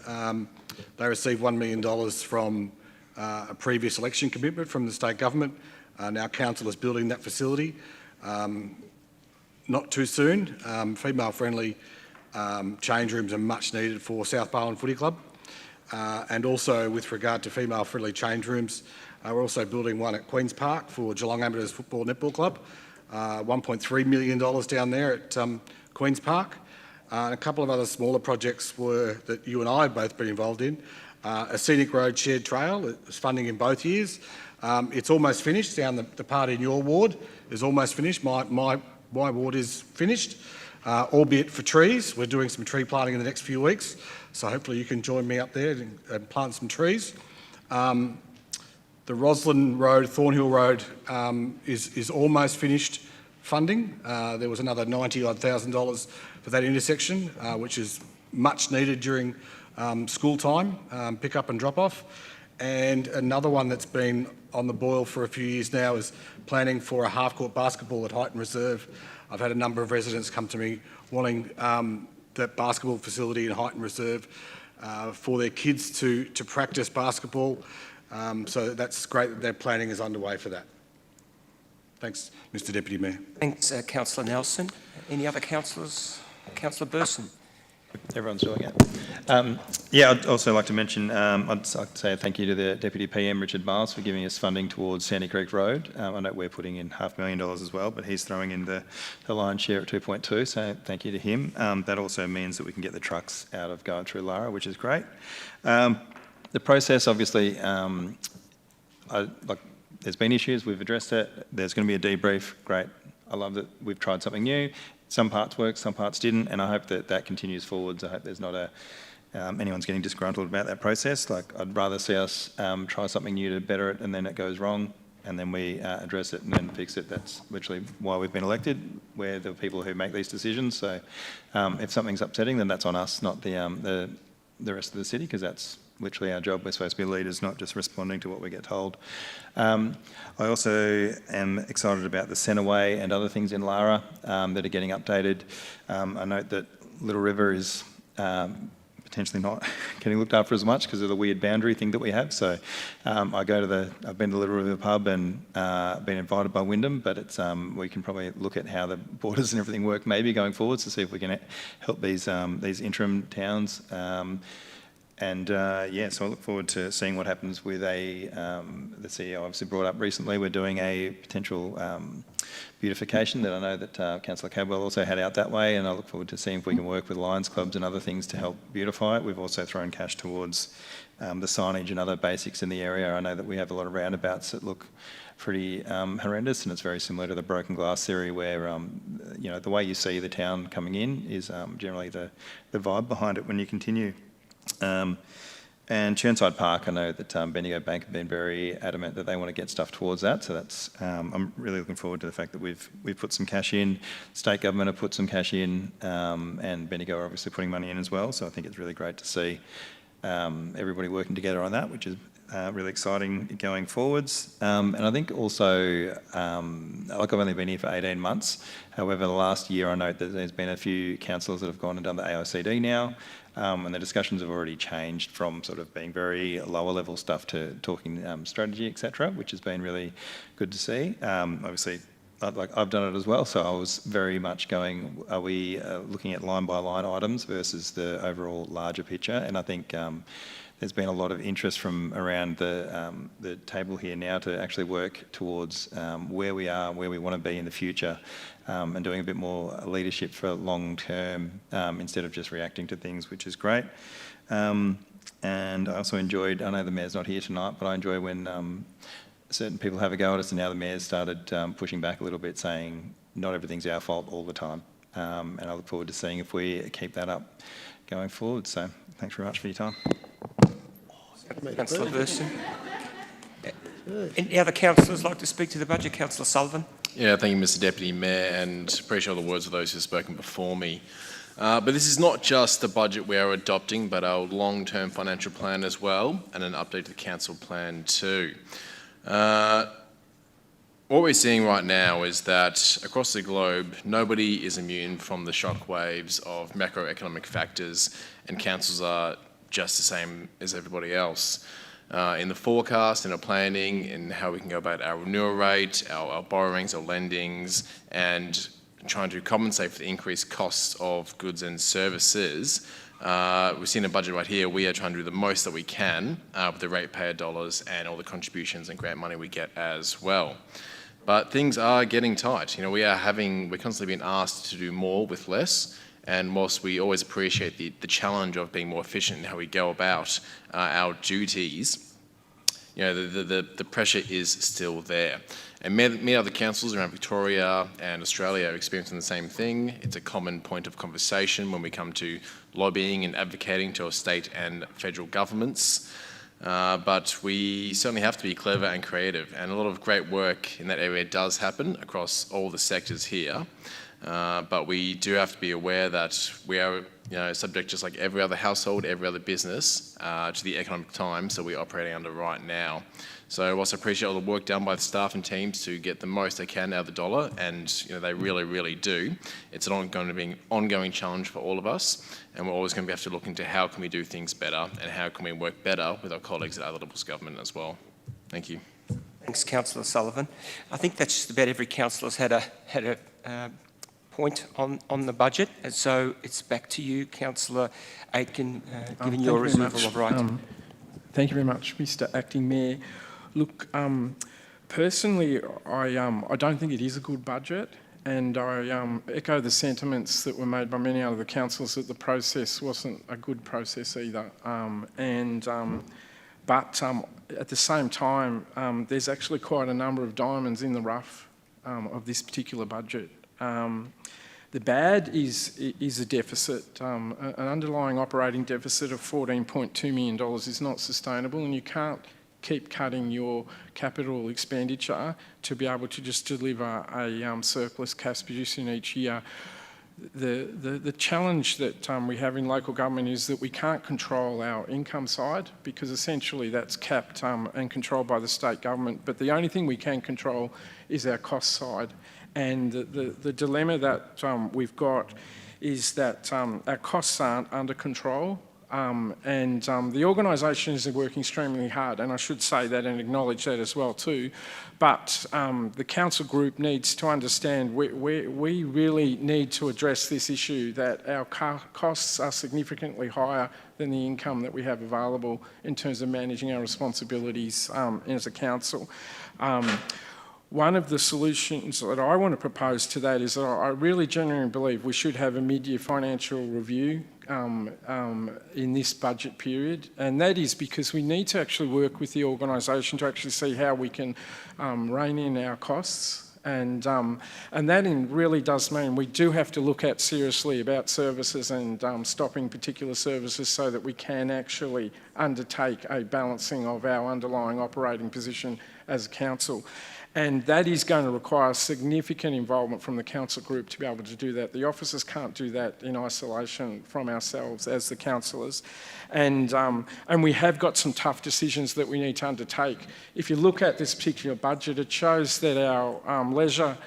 They received $1 million from a previous election commitment from the state government. Now council is building that facility. Not too soon. Female-friendly change rooms are much needed for South Barwon Footy Club. And also with regard to female-friendly change rooms, we're also building one at Queen's Park for Geelong Amateurs Football Netball Club. $1.3 million down there at Queen's Park. And a couple of other smaller projects that you and I have both been involved in. A scenic road shared trail, it's funding in both years. It's almost finished. Down the part in your ward is almost finished. My ward is finished, albeit for trees. We're doing some tree planting in the next few weeks. So hopefully you can join me up there and plant some trees. The Roslyn Road, Thornhill Road is almost finished funding. There was another $90,000 for that intersection, which is much needed during school time, pick up and drop off. And another one that's been on the boil for a few years now is planning for a half-court basketball at Highton Reserve. I've had a number of residents come to me wanting that basketball facility in Highton Reserve for their kids to practice basketball. So that's great that their planning is underway for that. Thanks, Mr Deputy Mayor.
Thanks, Councillor Nelson. Any other councillors? Councillor Burson.
Everyone's doing it. Yeah, I'd also like to mention, I'd like to say thank you to the Deputy PM, Richard Miles, for giving us funding towards Sandy Creek Road. I know we're putting in $500,000 as well, but he's throwing in the lion's share at 2.2, so thank you to him. That also means that we can get the trucks out of going through Lara, which is great. The process, obviously, there's been issues, we've addressed it. There's going to be a debrief, great. I love that we've tried something new. Some parts worked, some parts didn't, and I hope that that continues forwards. I hope there's not anyone's getting disgruntled about that process. I'd rather see us try something new to better it, and then it goes wrong, and then we address it and then fix it. That's literally why we've been elected. We're the people who make these decisions. So if something's upsetting, then that's on us, not the rest of the city, because that's literally our job. We're supposed to be leaders, not just responding to what we get told. I also am excited about the Centreway and other things in Lara that are getting updated. I note that Little River is potentially not getting looked after as much because of the weird boundary thing that we have. So I've been to Little River Pub and been invited by Wyndham, but it's we can probably look at how the borders and everything work maybe going forwards to see if we can help these interim towns. So I look forward to seeing what happens with the CEO obviously brought up recently. We're doing a potential beautification that I know that Councillor Cadwell also had out that way, and I look forward to seeing if we can work with Lions clubs and other things to help beautify it. We've also thrown cash towards the signage and other basics in the area. I know that we have a lot of roundabouts that look pretty horrendous, and it's very similar to the broken glass theory where, the way you see the town coming in is generally the vibe behind it when you continue. And Chirnside Park, I know that Bendigo Bank have been very adamant that they want to get stuff towards that. So that's I'm really looking forward to the fact that we've put some cash in. State government have put some cash in, and Bendigo are obviously putting money in as well. So I think it's really great to see everybody working together on that, which is really exciting going forwards. And I think also, I've only been here for 18 months. However, the last year I note that there's been a few councillors that have gone and done the AICD now. And the discussions have already changed from sort of being very lower level stuff to talking strategy, etc., which has been really good to see. Obviously, I've done it as well, so I was very much going, are we looking at line by line items versus the overall larger picture? And I think there's been a lot of interest from around the table here now to actually work towards where we are, where we want to be in the future, and doing a bit more leadership for long term instead of just reacting to things, which is great. And I also enjoyed, I know the Mayor's not here tonight, but I enjoy when certain people have a go at us, and now the Mayor's started pushing back a little bit, saying not everything's our fault all the time. And I look forward to seeing if we keep that up going forward. So thanks very much for your time.
Councillor Thurston. Any other councillors like to speak to the budget? Councillor Sullivan.
Yeah, thank you, Mr Deputy Mayor, and appreciate all the words of those who have spoken before me. But this is not just the budget we are adopting, but our long-term financial plan as well, and an update to the council plan too. What we're seeing right now is that across the globe, nobody is immune from the shockwaves of macroeconomic factors, and councils are just the same as everybody else. In the forecast, in our planning, in how we can go about our renewal rate, our borrowings, our lendings, and trying to compensate for the increased costs of goods and services. We've seen a budget right here. We are trying to do the most that we can with the ratepayer dollars and all the contributions and grant money we get as well. But things are getting tight. We're constantly being asked to do more with less. And whilst we always appreciate the challenge of being more efficient in how we go about our duties, the pressure is still there. And many other councils around Victoria and Australia are experiencing the same thing. It's a common point of conversation when we come to lobbying and advocating to our state and federal governments. But we certainly have to be clever and creative, and a lot of great work in that area does happen across all the sectors here. But we do have to be aware that we are subject, just like every other household, every other business, to the economic times that we're operating under right now. So whilst I appreciate all the work done by the staff and teams to get the most they can out of the dollar, and they really, really do, it's going to be an ongoing challenge for all of us, and we're always going to have to look into how can we do things better and how can we work better with our colleagues at other levels of government as well. Thank you.
Thanks, Councillor Sullivan. I think that's just about every councillor's had a point on the budget, and so it's back to you, Councillor Aitken, given your reserval of right.
Thank you very much, Mr Acting Mayor. Look, personally, I don't think it is a good budget, and I echo the sentiments that were made by many other councillors that the process wasn't a good process either. But at the same time, there's actually quite a number of diamonds in the rough of this particular budget. The bad is a deficit. An underlying operating deficit of $14.2 million is not sustainable, and you can't keep cutting your capital expenditure to be able to just deliver a surplus cash position each year. The challenge that we have in local government is that we can't control our income side, because essentially that's capped and controlled by the state government, but the only thing we can control is our cost side. And the dilemma that we've got is that our costs aren't under control, The organisation is working extremely hard, and I should say that and acknowledge that as well too. But the council group needs to understand we really need to address this issue, that our costs are significantly higher than the income that we have available in terms of managing our responsibilities as a council. One of the solutions that I want to propose to that is that I really genuinely believe we should have a mid-year financial review in this budget period, and that is because we need to actually work with the organisation to actually see how we can rein in our costs. And that really does mean we do have to look at seriously about services and stopping particular services so that we can actually undertake a balancing of our underlying operating position as a council. And that is going to require significant involvement from the council group to be able to do that. The officers can't do that in isolation from ourselves as the councillors. And we have got some tough decisions that we need to undertake. If you look at this particular budget, it shows that our leisure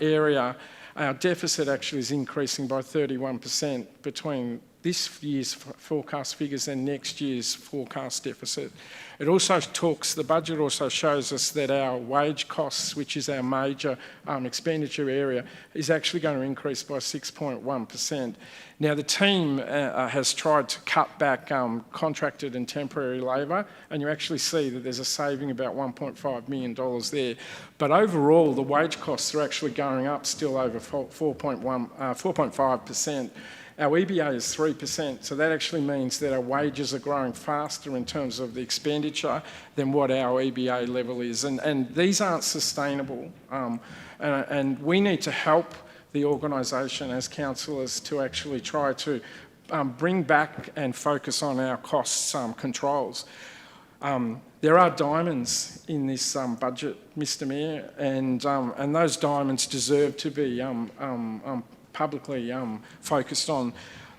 area, our deficit actually is increasing by 31% between this year's forecast figures and next year's forecast deficit. It also the budget also shows us that our wage costs, which is our major expenditure area, is actually going to increase by 6.1%. Now, the team has tried to cut back contracted and temporary labour, and you actually see that there's a saving about $1.5 million there. But overall, the wage costs are actually going up still over 4.5%. Our EBA is 3%, so that actually means that our wages are growing faster in terms of the expenditure than what our EBA level is. And these aren't sustainable. And we need to help the organisation as councillors to actually try to bring back and focus on our costs controls. There are diamonds in this budget, Mr Mayor, and those diamonds deserve to be publicly focused on.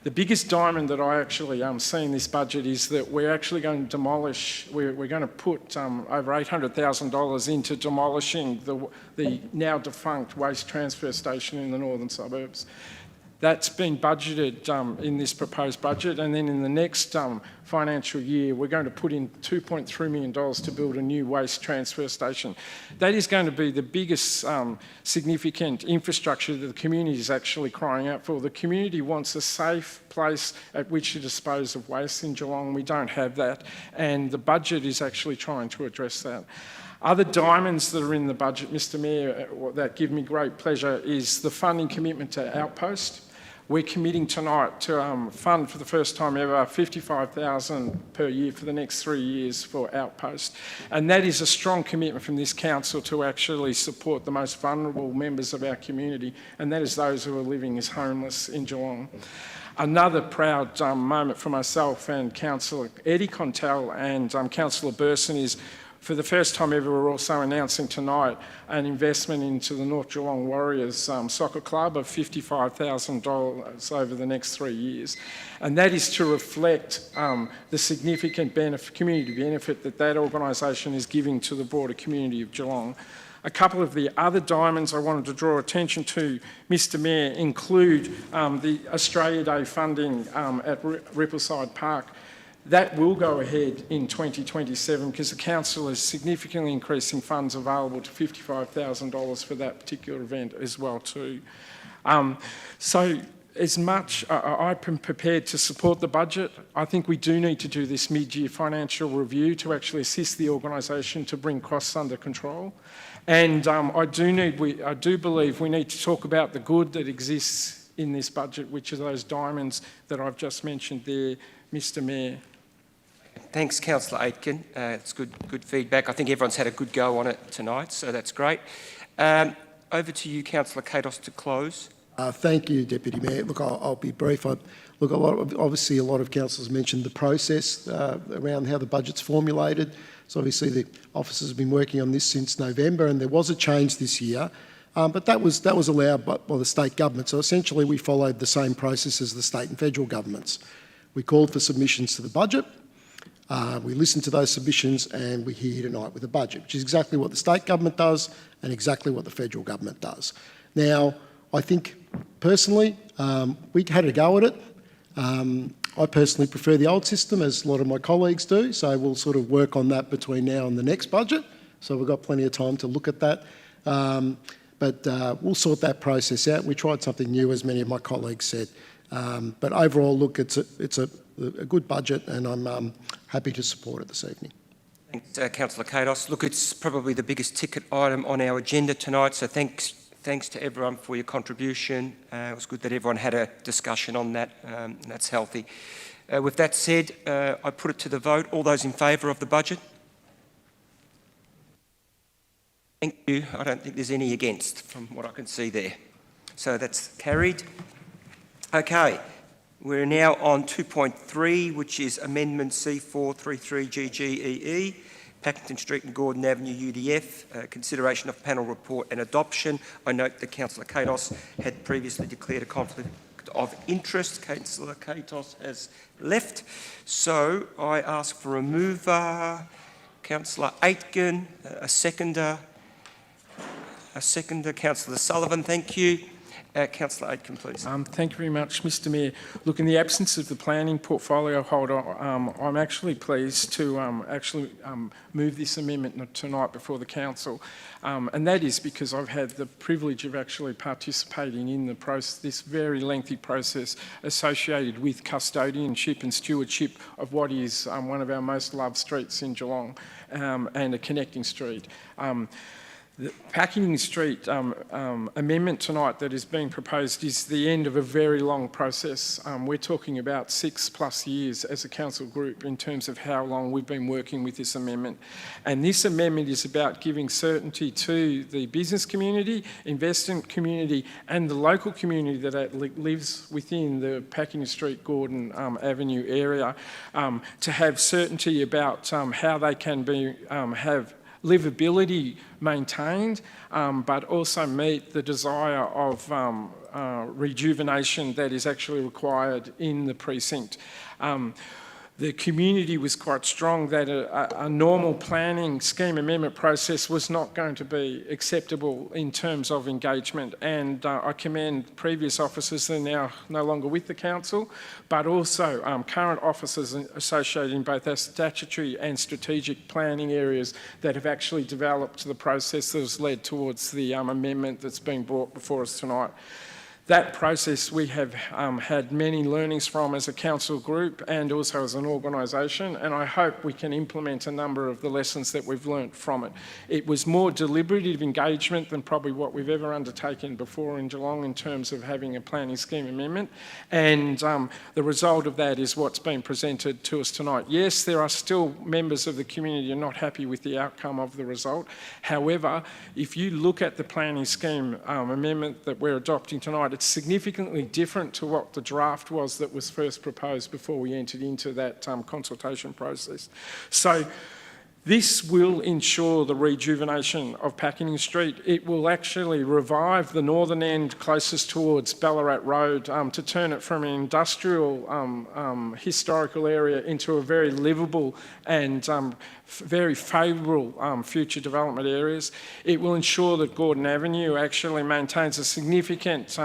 The biggest diamond that I actually see in this budget is that we're actually going to demolish, we're going to put over $800,000 into demolishing the now defunct waste transfer station in the northern suburbs. That's been budgeted in this proposed budget, and then in the next financial year we're going to put in $2.3 million to build a new waste transfer station. That is going to be the biggest significant infrastructure that the community is actually crying out for. The community wants a safe place at which to dispose of waste in Geelong. We don't have that, and the budget is actually trying to address that. Other diamonds that are in the budget, Mr Mayor, that give me great pleasure is the funding commitment to Outpost. We're committing tonight to fund for the first time ever $55,000 per year for the next 3 years for Outpost. And that is a strong commitment from this council to actually support the most vulnerable members of our community, and that is those who are living as homeless in Geelong. Another proud moment for myself and Councillor Eddie Contell and Councillor Burson is, for the first time ever, we're also announcing tonight an investment into the North Geelong Warriors Soccer Club of $55,000 over the next 3 years. And that is to reflect the significant community benefit that organisation is giving to the broader community of Geelong. A couple of the other diamonds I wanted to draw attention to, Mr Mayor, include the Australia Day funding at Rippleside Park. That will go ahead in 2027 because the council is significantly increasing funds available to $55,000 for that particular event as well too. So as much I'm prepared to support the budget, I think we do need to do this mid-year financial review to actually assist the organisation to bring costs under control. And I do believe we need to talk about the good that exists in this budget, which are those diamonds that I've just mentioned there, Mr Mayor.
Thanks, Councillor Aitken. It's good feedback. I think everyone's had a good go on it tonight, so that's great. Over to you, Councillor Katos, to close.
Thank you, Deputy Mayor. Look, I'll be brief. Obviously, a lot of councillors mentioned the process around how the budget's formulated. So obviously, the officers have been working on this since November, and there was a change this year. But that was allowed by the state government. So essentially, we followed the same process as the state and federal governments. We called for submissions to the budget. We listened to those submissions, and we're here tonight with a budget, which is exactly what the state government does and exactly what the federal government does. Now, I think personally, we had a go at it. I personally prefer the old system, as a lot of my colleagues do, so we'll sort of work on that between now and the next budget. So we've got plenty of time to look at that. But we'll sort that process out. We tried something new, as many of my colleagues said. But overall, look, it's a good budget, and I'm happy to support it this evening.
Thanks, Councillor Katos. Look, it's probably the biggest ticket item on our agenda tonight, so thanks to everyone for your contribution. It was good that everyone had a discussion on that, and that's healthy. With that said, I put it to the vote. All those in favour of the budget? Thank you. I don't think there's any against from what I can see there. So that's carried. Okay, we're now on 2.3, which is Amendment C433GGEE, Packington Street and Gordon Avenue UDF, consideration of panel report and adoption. I note that Councillor Katos had previously declared a conflict of interest. Councillor Katos has left. So I ask for a mover, Councillor Aitken, a seconder, Councillor Sullivan, thank you. Councillor Aitken, please.
Thank you very much, Mr Mayor. Look, in the absence of the planning portfolio holder, I'm actually pleased to move this amendment tonight before the council, and that is because I've had the privilege of actually participating in the process, this very lengthy process associated with custodianship and stewardship of what is one of our most loved streets in Geelong, and a connecting street. The Packington Street amendment tonight that is being proposed is the end of a very long process. We're talking about 6+ years as a council group in terms of how long we've been working with this amendment. And this amendment is about giving certainty to the business community, investment community, and the local community that lives within the Packington Street, Gordon Avenue area, to have certainty about how they can be have livability maintained, but also meet the desire of rejuvenation that is actually required in the precinct. The community was quite strong that a normal planning scheme amendment process was not going to be acceptable in terms of engagement, and I commend previous officers that are now no longer with the council, but also current officers associated in both our statutory and strategic planning areas that have actually developed the process that has led towards the amendment that's been brought before us tonight. That process we have had many learnings from as a council group and also as an organisation, and I hope we can implement a number of the lessons that we've learnt from it. It was more deliberative engagement than probably what we've ever undertaken before in Geelong in terms of having a planning scheme amendment, and the result of that is what's been presented to us tonight. Yes, there are still members of the community who are not happy with the outcome of the result. However, if you look at the planning scheme amendment that we're adopting tonight, it's significantly different to what the draft was that was first proposed before we entered into that consultation process. So this will ensure the rejuvenation of Packington Street. It will actually revive the northern end closest towards Ballarat Road to turn it from an industrial historical area into a very livable and very favourable future development areas. It will ensure that Gordon Avenue actually maintains a significant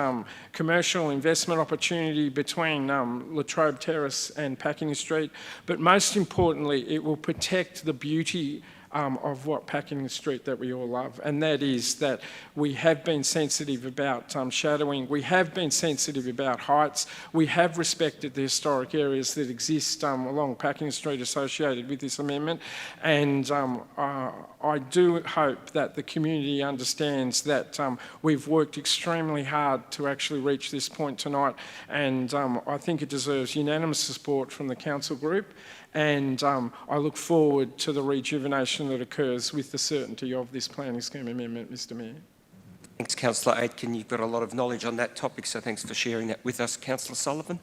commercial investment opportunity between Latrobe Terrace and Packington Street, but most importantly, it will protect the beauty of what Packington Street that we all love, and that is that we have been sensitive about shadowing, we have been sensitive about heights, we have respected the historic areas that exist along Packington Street associated with this amendment, and I do hope that the community understands that we've worked extremely hard to actually reach this point tonight, and I think it deserves unanimous support from the council group, and I look forward to the rejuvenation that occurs with the certainty of this planning scheme amendment, Mr Mayor.
Thanks, Councillor Aitken. You've got a lot of knowledge on that topic, so thanks for sharing that with us. Councillor Sullivan.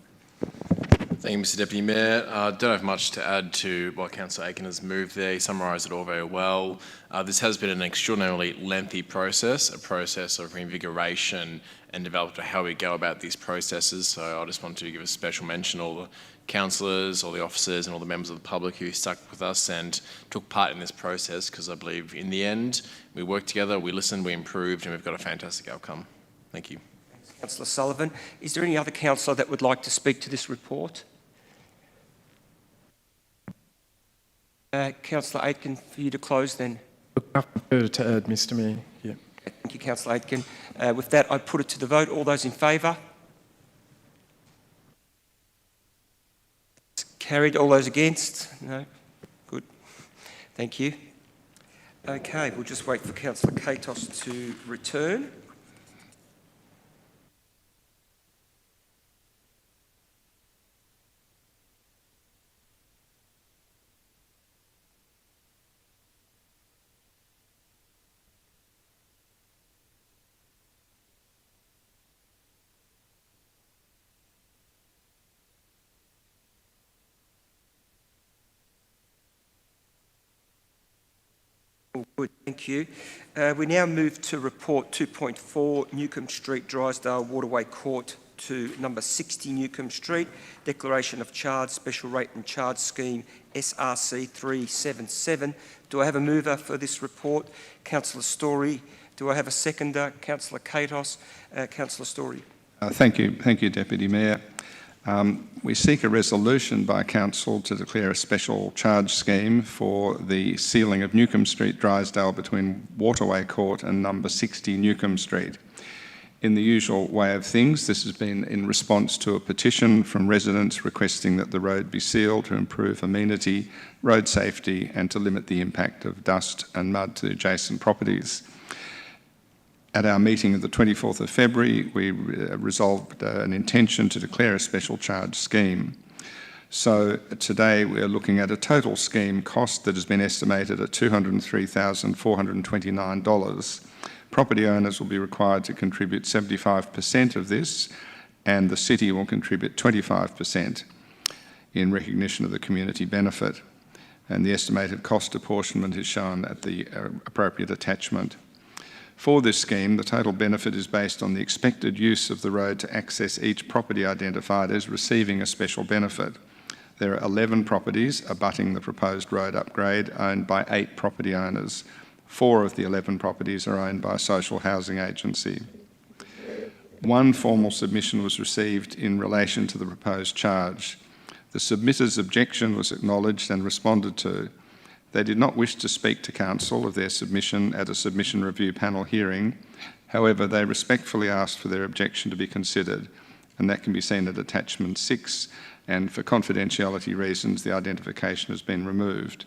Thank you, Mr Deputy Mayor. I don't have much to add to what Councillor Aitken has moved there. He summarised it all very well. This has been an extraordinarily lengthy process, a process of reinvigoration and development of how we go about these processes. So I just want to give a special mention to all the councillors, all the officers and all the members of the public who stuck with us and took part in this process, because I believe in the end we worked together, we listened, we improved, and we've got a fantastic outcome. Thank you.
Thanks, Councillor Sullivan. Is there any other councillor that would like to speak to this report? Councillor Aitken, for you to close then.
I prefer to add, Mr Mayor. Yeah.
Thank you, Councillor Aitken. With that, I put it to the vote. All those in favour? Carried. All those against? No? Good. Thank you. Okay, we'll just wait for Councillor Katos to return. Good, thank you. We now move to report 2.4, Newcombe Street, Drysdale Waterway Court to number 60 Newcombe Street, declaration of charge, special rate and charge scheme SRC 377. Do I have a mover for this report? Councillor Story. Do I have a seconder? Councillor Katos. Councillor Story.
Thank you, Deputy Mayor. We seek a resolution by Council to declare a special charge scheme for the sealing of Newcombe Street, Drysdale, between Waterway Court and number 60 Newcombe Street. In the usual way of things, this has been in response to a petition from residents requesting that the road be sealed to improve amenity, road safety and to limit the impact of dust and mud to adjacent properties. At our meeting of the 24th of February, we resolved an intention to declare a special charge scheme. So today we're looking at a total scheme cost that has been estimated at $203,429. Property owners will be required to contribute 75% of this, and the city will contribute 25% in recognition of the community benefit. And the estimated cost apportionment is shown at the appropriate attachment. For this scheme, the total benefit is based on the expected use of the road to access each property identified as receiving a special benefit. There are 11 properties abutting the proposed road upgrade owned by 8 property owners. 4 of the 11 properties are owned by a social housing agency. One formal submission was received in relation to the proposed charge. The submitter's objection was acknowledged and responded to. They did not wish to speak to Council of their submission at a submission review panel hearing. However, they respectfully asked for their objection to be considered, and that can be seen at attachment 6, and for confidentiality reasons, the identification has been removed.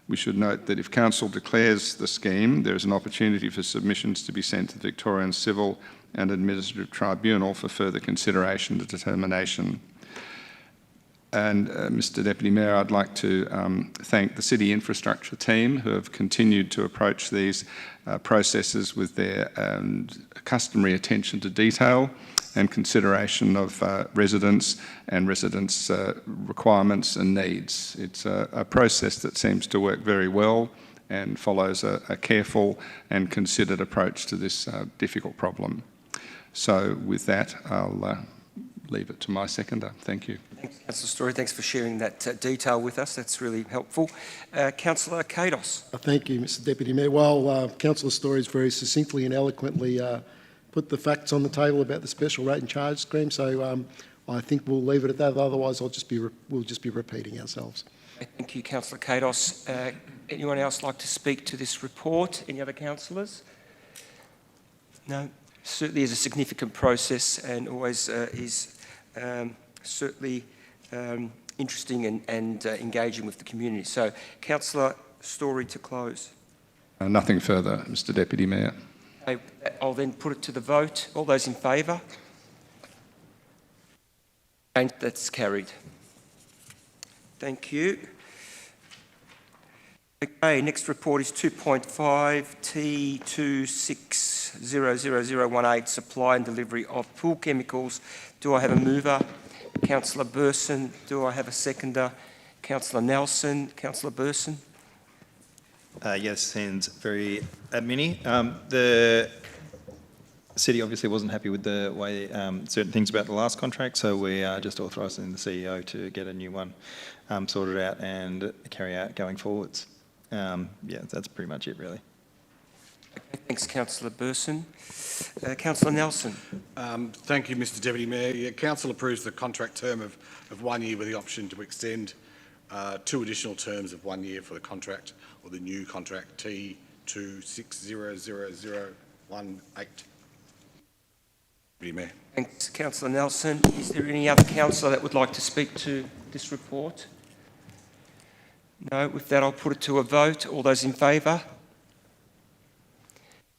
We should note that if Council declares the scheme, there is an opportunity for submissions to be sent to the Victorian Civil and Administrative Tribunal for further consideration and determination. And Mr Deputy Mayor, I'd like to thank the City Infrastructure team who have continued to approach these processes with their customary attention to detail and consideration of residents' requirements and needs. It's a process that seems to work very well and follows a careful and considered approach to this difficult problem. So with that, I'll leave it to my seconder. Thank you.
Thanks, Councillor Story. Thanks for sharing that detail with us. That's really helpful. Councillor Katos.
Thank you, Mr Deputy Mayor. Well, Councillor Story's very succinctly and eloquently put the facts on the table about the special rate and charge scheme, so I think we'll leave it at that. Otherwise, we'll just be repeating ourselves.
Thank you, Councillor Katos. Anyone else like to speak to this report? Any other councillors? No? Certainly is a significant process and always is certainly interesting and engaging with the community. So, Councillor Story to close.
Nothing further, Mr Deputy Mayor.
Okay, I'll then put it to the vote. All those in favour? And that's carried. Thank you. Okay, next report is 2.5 T26000018, supply and delivery of pool chemicals. Do I have a mover? Councillor Burson. Do I have a seconder? Councillor Nelson. Councillor Burson.
Yes, seems very admin-y. The city obviously wasn't happy with the way certain things about the last contract, so we are just authorising the CEO to get a new one sorted out and carry out going forwards. Yeah, that's pretty much it, really.
Okay, thanks, Councillor Burson. Councillor Nelson.
Thank you, Mr Deputy Mayor. Council approves the contract term of 1 year with the option to extend 2 additional terms of 1 year for the contract, or the new contract T26000018. Deputy Mayor.
Thanks, Councillor Nelson. Is there any other councillor that would like to speak to this report? No. With that, I'll put it to a vote. All those in favour?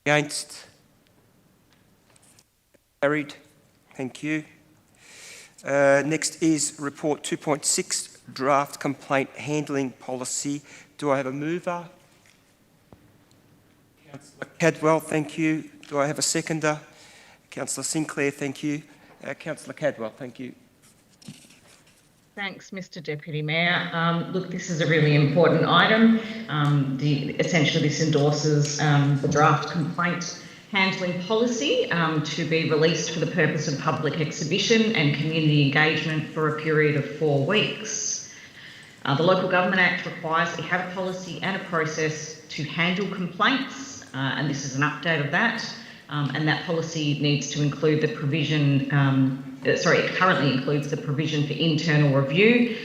Against? Carried. Thank you. Next is report 2.6, draft complaint handling policy. Do I have a mover? Councillor Cadwell, thank you. Do I have a seconder? Councillor Sinclair, thank you. Councillor Cadwell, thank you.
Thanks, Mr Deputy Mayor. Look, this is a really important item. Essentially, this endorses the draft complaint handling policy to be released for the purpose of public exhibition and community engagement for a period of 4 weeks. The Local Government Act requires that we have a policy and a process to handle complaints, and this is an update of that. And that policy needs to include the provision, it currently includes the provision for internal review,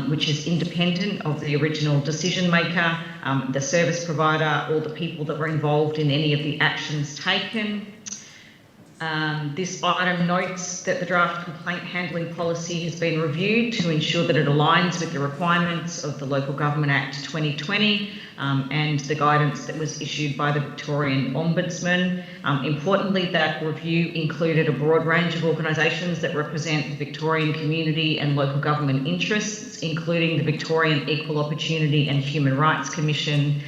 which is independent of the original decision maker, the service provider, or the people that were involved in any of the actions taken. This item notes that the draft complaint handling policy has been reviewed to ensure that it aligns with the requirements of the Local Government Act 2020 and the guidance that was issued by the Victorian Ombudsman. Importantly, that review included a broad range of organisations that represent the Victorian community and local government interests, including the Victorian Equal Opportunity and Human Rights Commission,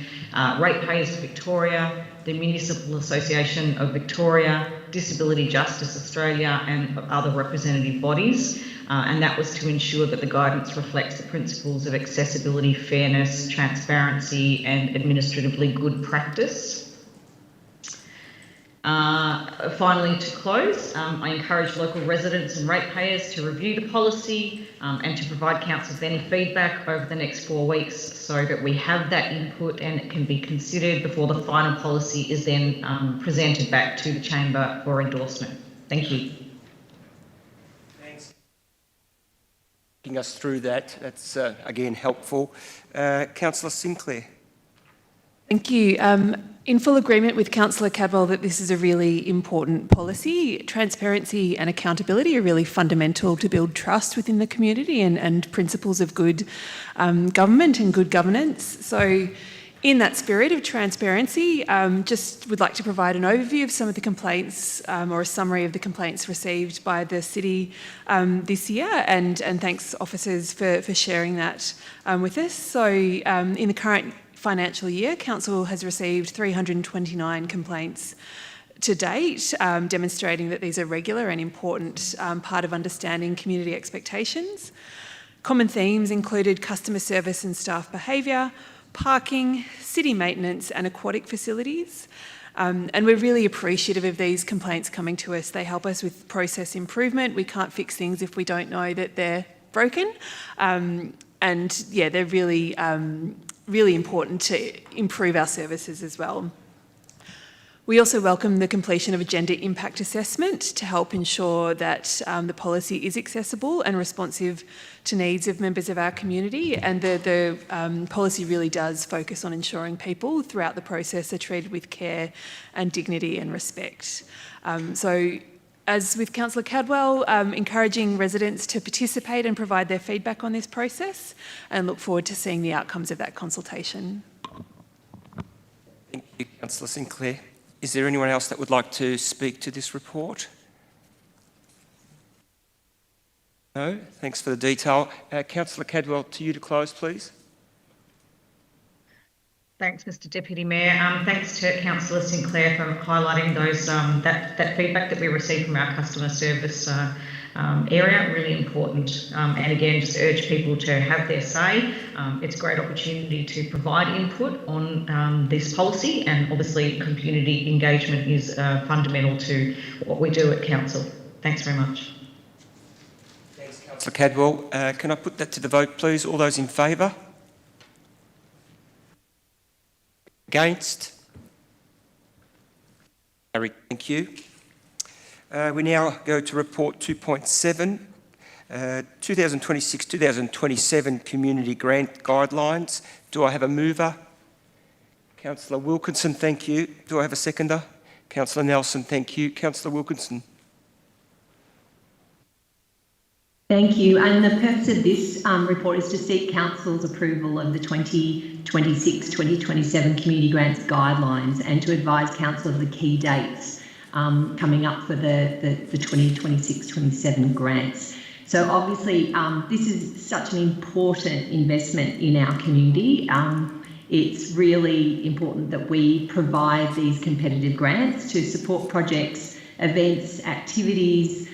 Ratepayers Victoria, the Municipal Association of Victoria, Disability Justice Australia, and other representative bodies. And that was to ensure that the guidance reflects the principles of accessibility, fairness, transparency, and administratively good practice. Finally, to close, I encourage local residents and ratepayers to review the policy and to provide council with any feedback over the next 4 weeks so that we have that input and it can be considered before the final policy is then presented back to the chamber for endorsement. Thank you.
Thanks. Taking us through that, that's again helpful. Councillor Sinclair.
Thank you. In full agreement with Councillor Cadwell that this is a really important policy. Transparency and accountability are really fundamental to build trust within the community and principles of good government and good governance. So in that spirit of transparency, just would like to provide an overview of some of the complaints or a summary of the complaints received by the city this year, and thanks officers for sharing that with us. So in the current financial year, Council has received 329 complaints to date, demonstrating that these are regular and important part of understanding community expectations. Common themes included customer service and staff behaviour, parking, city maintenance and aquatic facilities. And we're really appreciative of these complaints coming to us. They help us with process improvement. We can't fix things if we don't know that they're broken. And yeah, they're really really important to improve our services as well. We also welcome the completion of a gender impact assessment to help ensure that the policy is accessible and responsive to needs of members of our community, and the policy really does focus on ensuring people throughout the process are treated with care and dignity and respect. So as with Councillor Cadwell, encouraging residents to participate and provide their feedback on this process, and look forward to seeing the outcomes of that consultation.
Thank you, Councillor Sinclair. Is there anyone else that would like to speak to this report? No? Thanks for the detail. Councillor Cadwell, to you to close, please.
Thanks, Mr Deputy Mayor. Thanks to Councillor Sinclair for highlighting those that feedback that we received from our customer service area, really important. And again, just urge people to have their say. It's a great opportunity to provide input on this policy, and obviously community engagement is fundamental to what we do at Council. Thanks very much.
Thanks, Councillor Cadwell. Can I put that to the vote, please? All those in favour? Against? Carried. Thank you. We now go to report 2.7, 2026-2027 Community Grant Guidelines. Do I have a mover? Councillor Wilkinson, thank you. Do I have a seconder? Councillor Nelson, thank you. Councillor Wilkinson.
Thank you. And the purpose of this report is to seek Council's approval of the 2026-2027 Community Grants Guidelines and to advise Council of the key dates coming up for the 2026-27 grants. So obviously this is such an important investment in our community. It's really important that we provide these competitive grants to support projects, events, activities,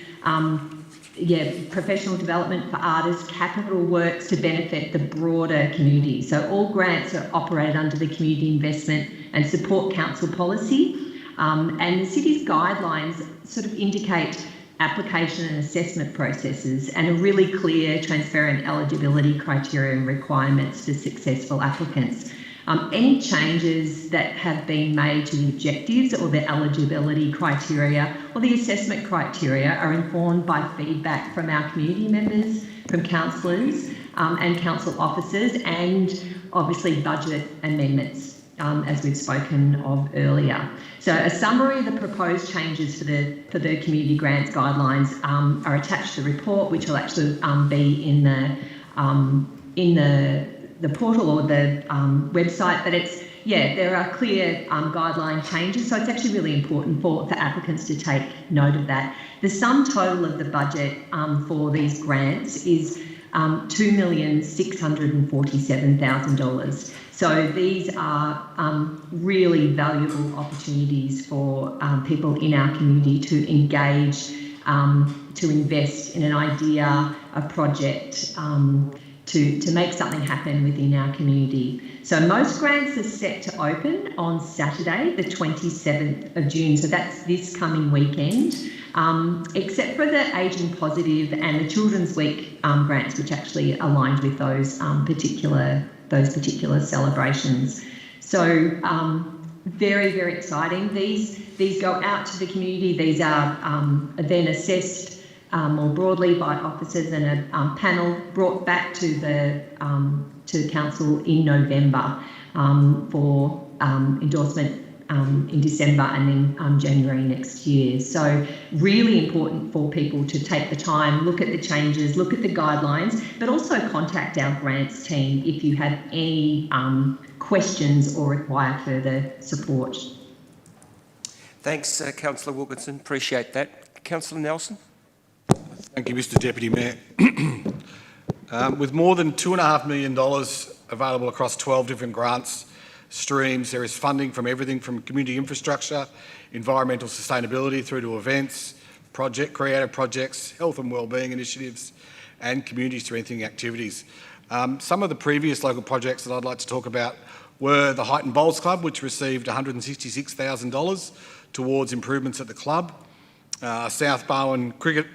professional development for artists, capital works to benefit the broader community. So all grants are operated under the community investment and support council policy. And the city's guidelines sort of indicate application and assessment processes and a really clear, transparent eligibility criteria and requirements for successful applicants. Any changes that have been made to the objectives or the eligibility criteria or the assessment criteria are informed by feedback from our community members, from councillors and council officers, and obviously budget amendments, as we've spoken of earlier. So a summary of the proposed changes for the community grants guidelines are attached to the report, which will actually be in the portal or the website, but there are clear guideline changes, so it's actually really important for applicants to take note of that. The sum total of the budget for these grants is $2,647,000. So these are really valuable opportunities for people in our community to engage, to invest in an idea, a project, to make something happen within our community. So most grants are set to open on Saturday, the 27th of June. So that's this coming weekend, except for the Ageing Positive and the Children's Week grants, which actually aligned with those particular celebrations. So very, very exciting. These go out to the community. These are then assessed more broadly by officers and a panel brought back to the to council in November for endorsement in December and then January next year. So really important for people to take the time, look at the changes, look at the guidelines, but also contact our grants team if you have any questions or require further support.
Thanks, Councillor Wilkinson. Appreciate that. Councillor Nelson.
Thank you, Mr Deputy Mayor. With more than $2.5 million available across 12 different grants streams, there is funding from everything from community infrastructure, environmental sustainability through to events, creative projects, health and wellbeing initiatives and community strengthening activities. Some of the previous local projects that I'd like to talk about were the Highton Bowls Club, which received $166,000 towards improvements at the club. South Barwon Cricket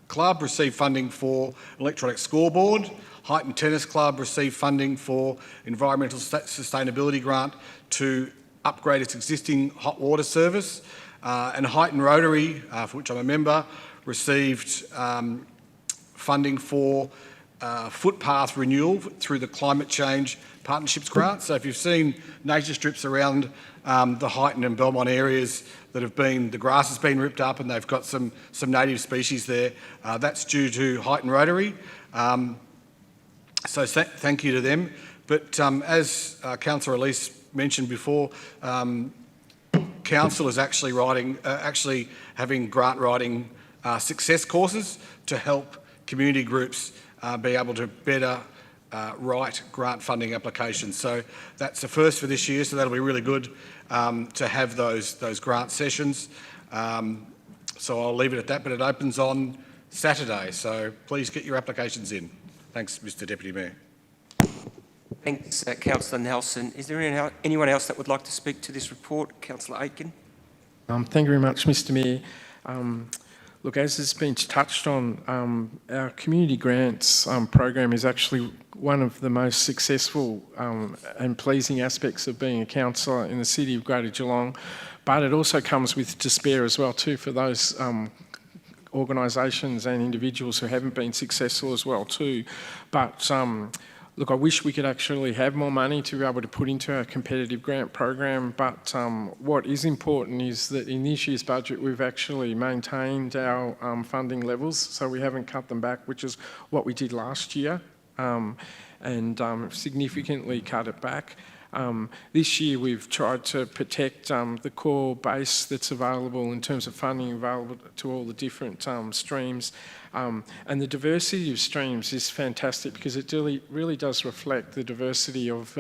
Club received funding for electronic scoreboard. Highton Tennis Club received funding for environmental sustainability grant to upgrade its existing hot water service. And Highton Rotary, for which I'm a member, received funding for footpath renewal through the Climate Change Partnerships Grant. So if you've seen nature strips around the Highton and Belmont areas that have been, the grass has been ripped up and they've got some native species there, that's due to Highton Rotary. So thank you to them. But as Councillor Elise mentioned before, Council is actually having grant writing success courses to help community groups be able to better write grant funding applications. So that's the first for this year, so that'll be really good to have those grant sessions. So I'll leave it at that, but it opens on Saturday, so please get your applications in. Thanks, Mr Deputy Mayor.
Thanks, Councillor Nelson. Is there anyone else that would like to speak to this report? Councillor Aitken.
Thank you very much, Mr Mayor. Look, as has been touched on, our community grants program is actually one of the most successful and pleasing aspects of being a councillor in the City of Greater Geelong, but it also comes with despair as well too for those organisations and individuals who haven't been successful as well too. But look, I wish we could actually have more money to be able to put into our competitive grant program, but what is important is that in this year's budget we've actually maintained our funding levels, so we haven't cut them back, which is what we did last year, and significantly cut it back. This year we've tried to protect the core base that's available in terms of funding available to all the different streams. And the diversity of streams is fantastic because it really does reflect the diversity of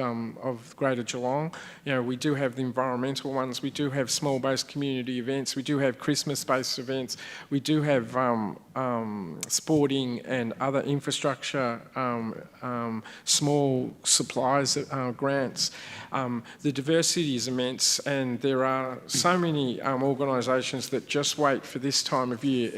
Greater Geelong. You know, we do have the environmental ones, we do have small-based community events, we do have Christmas-based events, we do have sporting and other infrastructure, small supplies, grants. The diversity is immense, and there are so many organisations that just wait for this time of year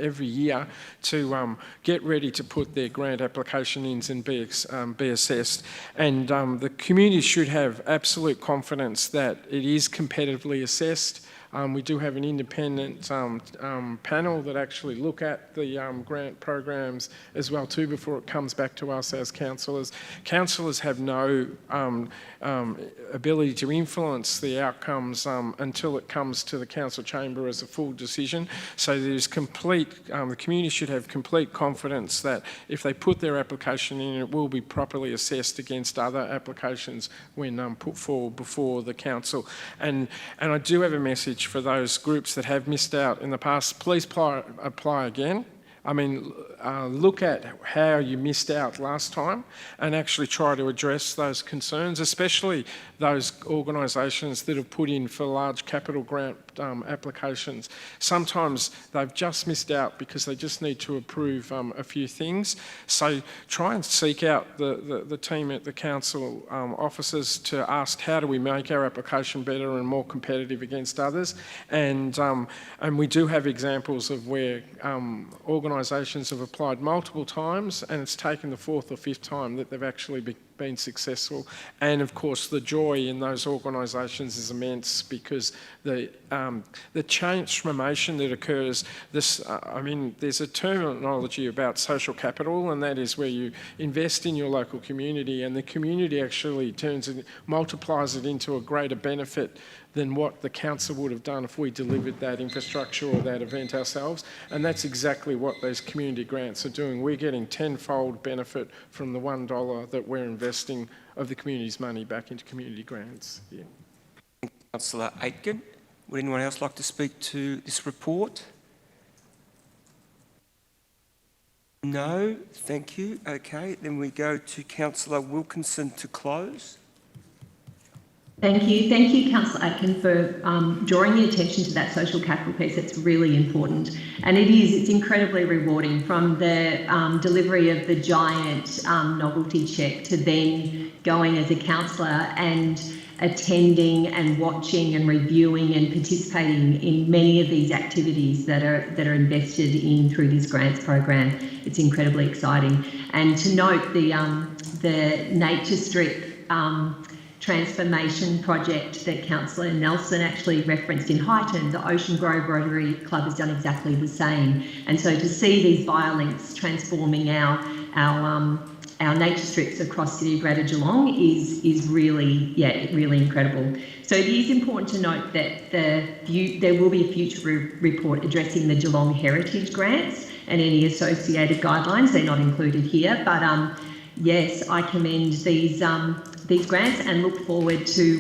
every year to get ready to put their grant application in and be assessed. And the community should have absolute confidence that it is competitively assessed. We do have an independent panel that actually look at the grant programs as well too before it comes back to us as councillors. Councillors have no ability to influence the outcomes until it comes to the council chamber as a full decision. So there's complete, the community should have complete confidence that if they put their application in, it will be properly assessed against other applications when put forward before the council. And I do have a message for those groups that have missed out in the past. Please apply again. I mean, look at how you missed out last time and actually try to address those concerns, especially those organisations that have put in for large capital grant applications. Sometimes they've just missed out because they just need to approve a few things. So try and seek out the team at the council offices to ask how do we make our application better and more competitive against others. And we do have examples of where organisations have applied multiple times and it's taken the fourth or fifth time that they've actually been successful. And of course the joy in those organisations is immense because the transformation that occurs, I mean, there's a terminology about social capital, and that is where you invest in your local community and the community actually multiplies it into a greater benefit than what the council would have done if we delivered that infrastructure or that event ourselves. And that's exactly what those community grants are doing. We're getting tenfold benefit from the $1 that we're investing of the community's money back into community grants. Yeah.
Councillor Aitken, would anyone else like to speak to this report? No, thank you. Okay, then we go to Councillor Wilkinson to close.
Thank you, Councillor Aitken, for drawing the attention to that social capital piece. It's really important, and it's incredibly rewarding, from the delivery of the giant novelty check to then going as a councillor and attending and watching and reviewing and participating in many of these activities that are invested in through this grants program. It's incredibly exciting. And to note the Nature Strip transformation project that Councillor Nelson actually referenced in Highton, the Ocean Grove Rotary Club has done exactly the same. And so to see these biolinks transforming our nature strips across City of Greater Geelong is really, really incredible. So it is important to note that there will be a future report addressing the Geelong Heritage Grants and any associated guidelines. They're not included here, but yes, I commend these grants and look forward to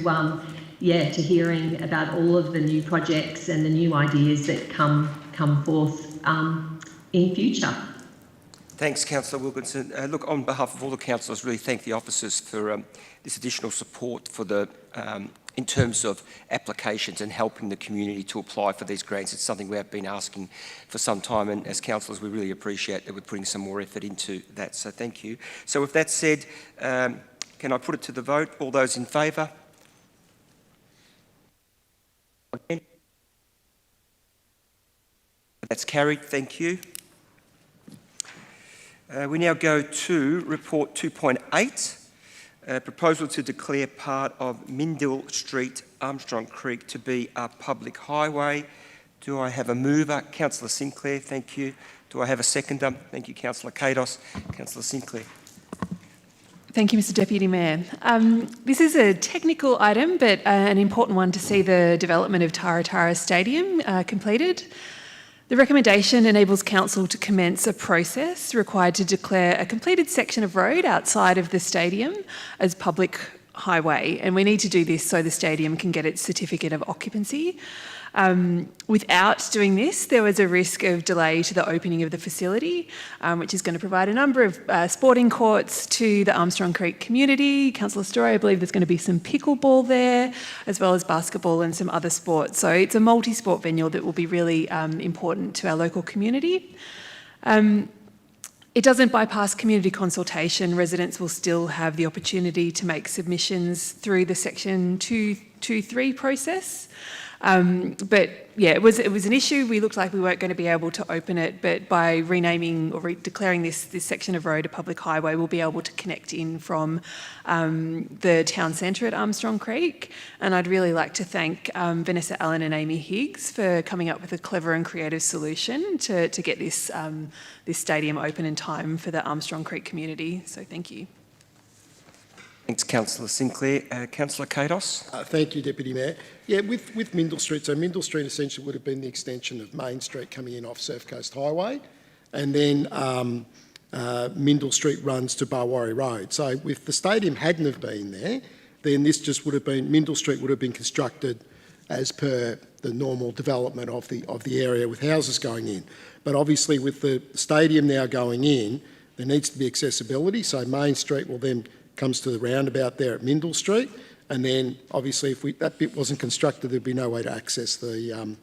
hearing about all of the new projects and the new ideas that come forth in future.
Thanks, Councillor Wilkinson. Look, on behalf of all the councillors, really thank the officers for this additional support for in terms of applications and helping the community to apply for these grants. It's something we have been asking for some time, and as councillors, we really appreciate that we're putting some more effort into that. So thank you. So with that said, can I put it to the vote? All those in favour? That's carried. Thank you. We now go to report 2.8, proposal to declare part of Mindil Street, Armstrong Creek to be a public highway. Do I have a mover? Councillor Sinclair, thank you. Do I have a seconder? Thank you, Councillor Kados. Councillor Sinclair.
Thank you, Mr Deputy Mayor. This is a technical item, but an important one to see the development of Taratara Stadium completed. The recommendation enables council to commence a process required to declare a completed section of road outside of the stadium as public highway, and we need to do this so the stadium can get its certificate of occupancy. Without doing this, there was a risk of delay to the opening of the facility, which is going to provide a number of sporting courts to the Armstrong Creek community. Councillor Story, I believe there's going to be some pickleball there, as well as basketball and some other sports. So it's a multi-sport venue that will be really important to our local community. It doesn't bypass community consultation. Residents will still have the opportunity to make submissions through the Section 223 process. But yeah, it was an issue. We looked like we weren't going to be able to open it, but by renaming or declaring this section of road a public highway, we'll be able to connect in from the town centre at Armstrong Creek. And I'd really like to thank Vanessa Allen and Amy Higgs for coming up with a clever and creative solution to get this stadium open in time for the Armstrong Creek community. So thank you.
Thanks, Councillor Sinclair. Councillor Kados.
Thank you, Deputy Mayor. Yeah, with Mindel Street, so Mindel Street essentially would have been the extension of Main Street coming in off Surf Coast Highway, and then Mindel Street runs to Barwarrie Road. So if the stadium hadn't have been there, then this just would have been, Mindel Street would have been constructed as per the normal development of the area with houses going in. But obviously with the stadium now going in, there needs to be accessibility, so Main Street will then comes to the roundabout there at Mindel Street, and then obviously if that bit wasn't constructed, there'd be no way to access the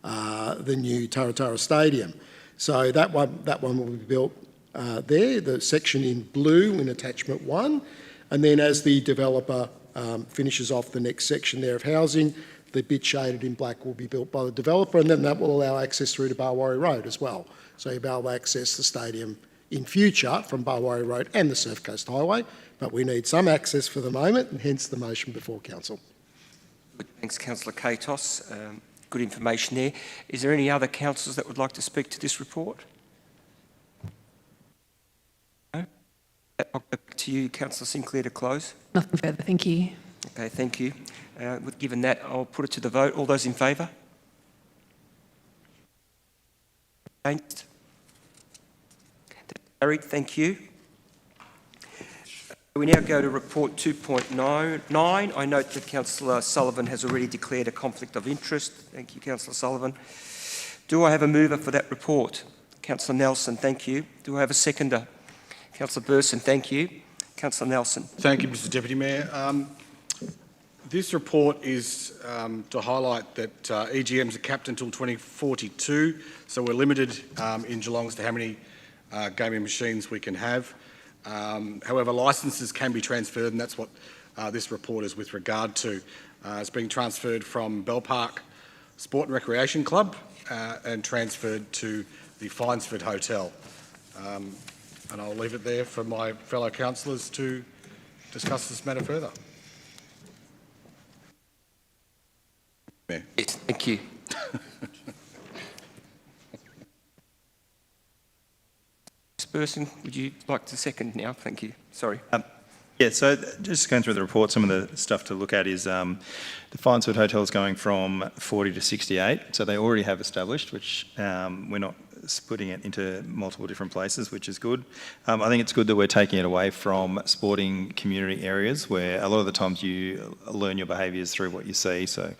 new Taratara Stadium. So that one will be built there, the section in blue in attachment 1, and then as the developer finishes off the next section there of housing, the bit shaded in black will be built by the developer, and then that will allow access through to Barwarrie Road as well. So you'll be able to access the stadium in future from Barwarrie Road and the Surf Coast Highway, but we need some access for the moment, and hence the motion before Council.
Thanks, Councillor Katos. Good information there. Is there any other councillors that would like to speak to this report? No? I'll go back to you, Councillor Sinclair, to close.
Nothing further, thank you.
Okay, thank you. Given that, I'll put it to the vote. All those in favour? Against? Carried, thank you. We now go to report 2.9. I note that Councillor Sullivan has already declared a conflict of interest. Thank you, Councillor Sullivan. Do I have a mover for that report? Councillor Nelson, thank you. Do I have a seconder? Councillor Burson, thank you. Councillor Nelson.
Thank you, Mr Deputy Mayor. This report is to highlight that EGMs are capped until 2042, so we're limited in Geelong as to how many gaming machines we can have. However, licences can be transferred, and that's what this report is with regard to. It's being transferred from Bell Park Sport and Recreation Club and transferred to the Finesford Hotel. And I'll leave it there for my fellow councillors to discuss this matter further.
Yes, thank you. Ms. Burson, would you like to second now? Thank you. Sorry.
Yeah, so just going through the report, some of the stuff to look at is the Finesford Hotel is going from 40 to 68, so they already have established, which we're not splitting it into multiple different places, which is good. I think it's good that we're taking it away from sporting community areas where a lot of the times you learn your behaviours through what you see. So,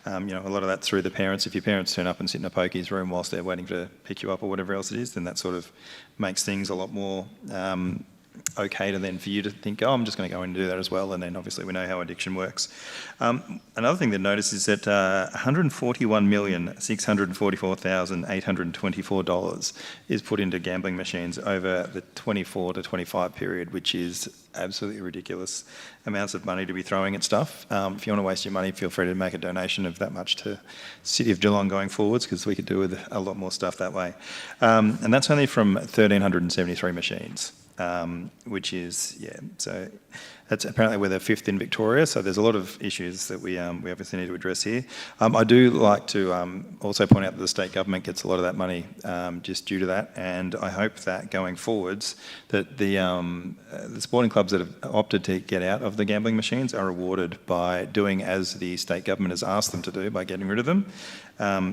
you know, a lot of that's through the parents. If your parents turn up and sit in a pokies room whilst they're waiting to pick you up or whatever else it is, then that sort of makes things a lot more okay to then for you to think, oh, I'm just going to go in and do that as well. And then obviously we know how addiction works. Another thing to notice is that $141,644,824 is put into gambling machines over the 24 to 25 period, which is absolutely ridiculous amounts of money to be throwing at stuff. If you want to waste your money, feel free to make a donation of that much to City of Geelong going forwards, because we could do with a lot more stuff that way. And that's only from 1,373 machines. Which is, yeah, so That's apparently we're the 5th in Victoria, so there's a lot of issues that we obviously need to address here. I do like to also point out that the state government gets a lot of that money just due to that, and I hope that going forwards that the sporting clubs that have opted to get out of the gambling machines are rewarded by doing as the state government has asked them to do, by getting rid of them,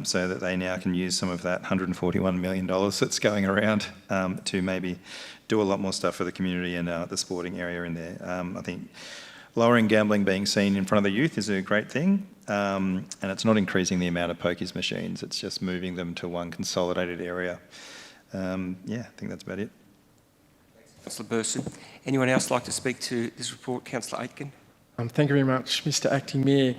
so that they now can use some of that $141 million that's going around to maybe do a lot more stuff for the community and the sporting area in there. I think lowering gambling being seen in front of the youth is a great thing, and it's not increasing the amount of pokies machines, it's just moving them to one consolidated area. Yeah, I think that's about it.
Councillor Burson. Anyone else like to speak to this report? Councillor Aitken.
Thank you very much, Mr Acting Mayor.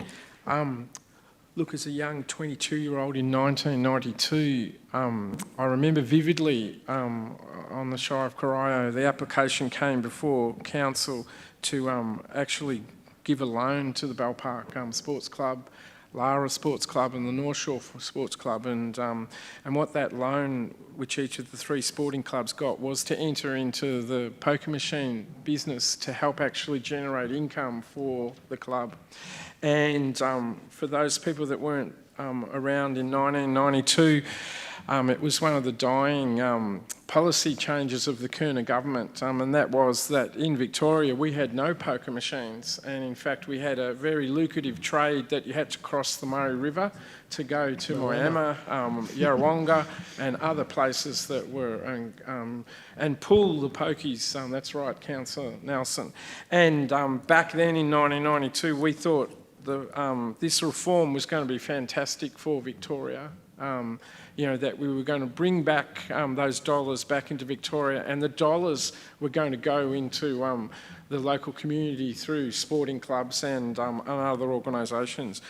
Look, as a young 22-year-old in 1992, I remember vividly on the Shire of Corio, the application came before council to actually give a loan to the Bell Park Sports Club, Lara Sports Club and the North Shore Sports Club, and what that loan, which each of the 3 sporting clubs got, was to enter into the poker machine business to help actually generate income for the club. And for those people that weren't around in 1992, it was one of the dying policy changes of the Kerner government, and that was that in Victoria we had no poker machines, and in fact we had a very lucrative trade that you had to cross the Murray River to go to Moama, Yarrawonga and other places that were, and pull the pokies, that's right, Councillor Nelson. And back then in 1992 we thought this reform was going to be fantastic for Victoria. You know, that we were going to bring back those dollars back into Victoria, and the dollars were going to go into the local community through sporting clubs and other organisations.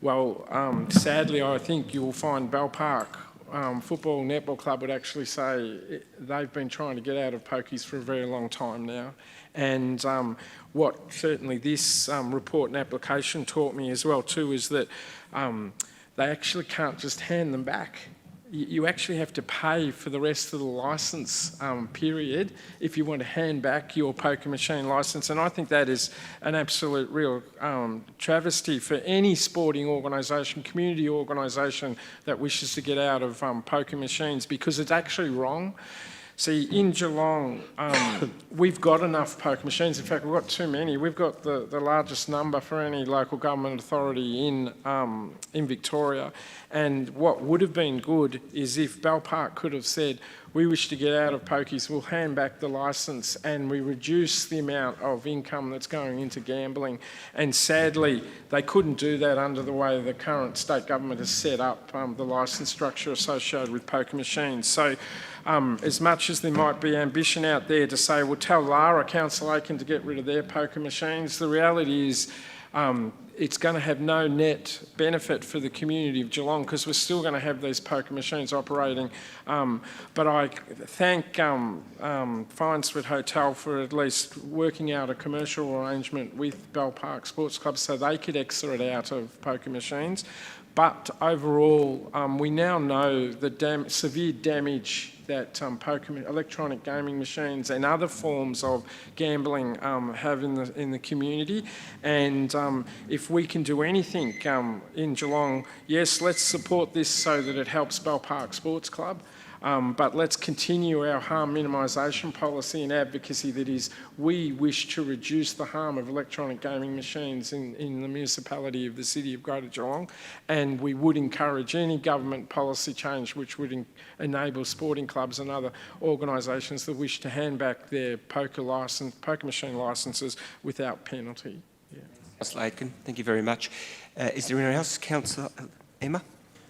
Well, sadly, I think you will find Bell Park Football Netball Club would actually say they've been trying to get out of pokies for a very long time now. And what certainly this report and application taught me as well too is that they actually can't just hand them back. You actually have to pay for the rest of the licence period if you want to hand back your poker machine licence. And I think that is an absolute real travesty for any sporting organisation, community organisation that wishes to get out of poker machines, because it's actually wrong. See, in Geelong, we've got enough poker machines. In fact, we've got too many. We've got the largest number for any local government authority in Victoria. And what would have been good is if Bell Park could have said, we wish to get out of pokies, we'll hand back the licence, and we reduce the amount of income that's going into gambling. And sadly, they couldn't do that under the way the current state government has set up the licence structure associated with poker machines. So as much as there might be ambition out there to say, well, tell Lara, Council Aiken, to get rid of their poker machines, the reality is it's going to have no net benefit for the community of Geelong, because we're still going to have these poker machines operating. But I thank Finesford Hotel for at least working out a commercial arrangement with Bell Park Sports Club so they could exit out of poker machines. But overall, we now know the severe damage that electronic gaming machines and other forms of gambling have in the community. And if we can do anything in Geelong, yes, let's support this so that it helps Bell Park Sports Club. But let's continue our harm minimisation policy and advocacy that is, we wish to reduce the harm of electronic gaming machines in the municipality of the City of Greater Geelong, and we would encourage any government policy change which would enable sporting clubs and other organisations that wish to hand back their poker machine licences without penalty. Yeah.
Councillor Aitken, thank you very much. Is there anyone else? Councillor Emma?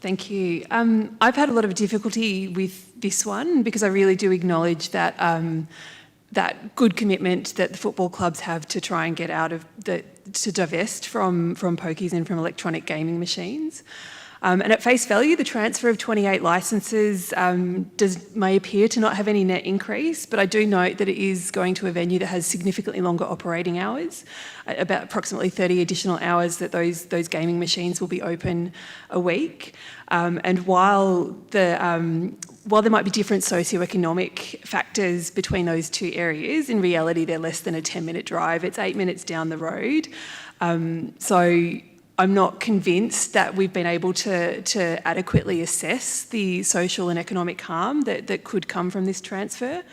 Thank you. I've had a lot of difficulty with this one because I really do acknowledge that that good commitment that the football clubs have to try and get out of to divest from pokies and from electronic gaming machines. And at face value, the transfer of 28 licences may appear to not have any net increase, but I do note that it is going to a venue that has significantly longer operating hours, about approximately 30 additional hours that those gaming machines will be open a week. And while there might be different socioeconomic factors between those two areas, in reality they're less than a 10-minute drive. It's 8 minutes down the road. So I'm not convinced that we've been able to adequately assess the social and economic harm that could come from this transfer.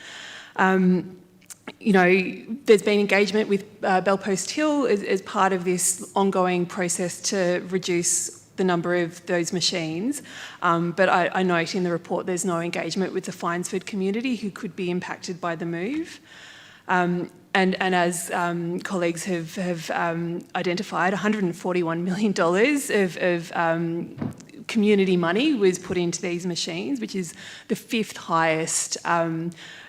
You know, there's been engagement with Bellpost Hill as part of this ongoing process to reduce the number of those machines, but I note in the report there's no engagement with the Finesford community who could be impacted by the move. And as colleagues have identified, $141 million of community money was put into these machines, which is the 5th highest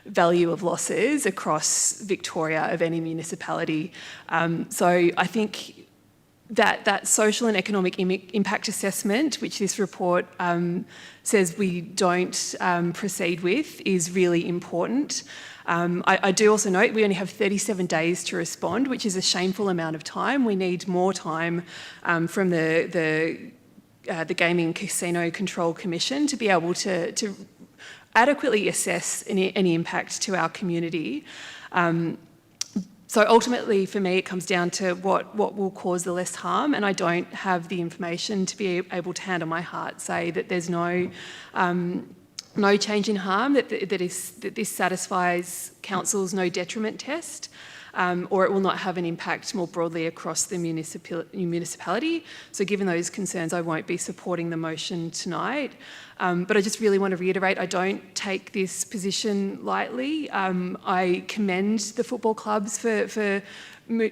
value of losses across Victoria of any municipality. So I think that social and economic impact assessment, which this report says we don't proceed with, is really important. I do also note we only have 37 days to respond, which is a shameful amount of time. We need more time from the Gaming Casino Control Commission to be able to adequately assess any impact to our community. So ultimately, for me, it comes down to what will cause the less harm, and I don't have the information to be able to hand on my heart say that there's no change in harm, that this satisfies council's no detriment test, or it will not have an impact more broadly across the municipality. So given those concerns, I won't be supporting the motion tonight. But I just really want to reiterate, I don't take this position lightly. I commend the football clubs for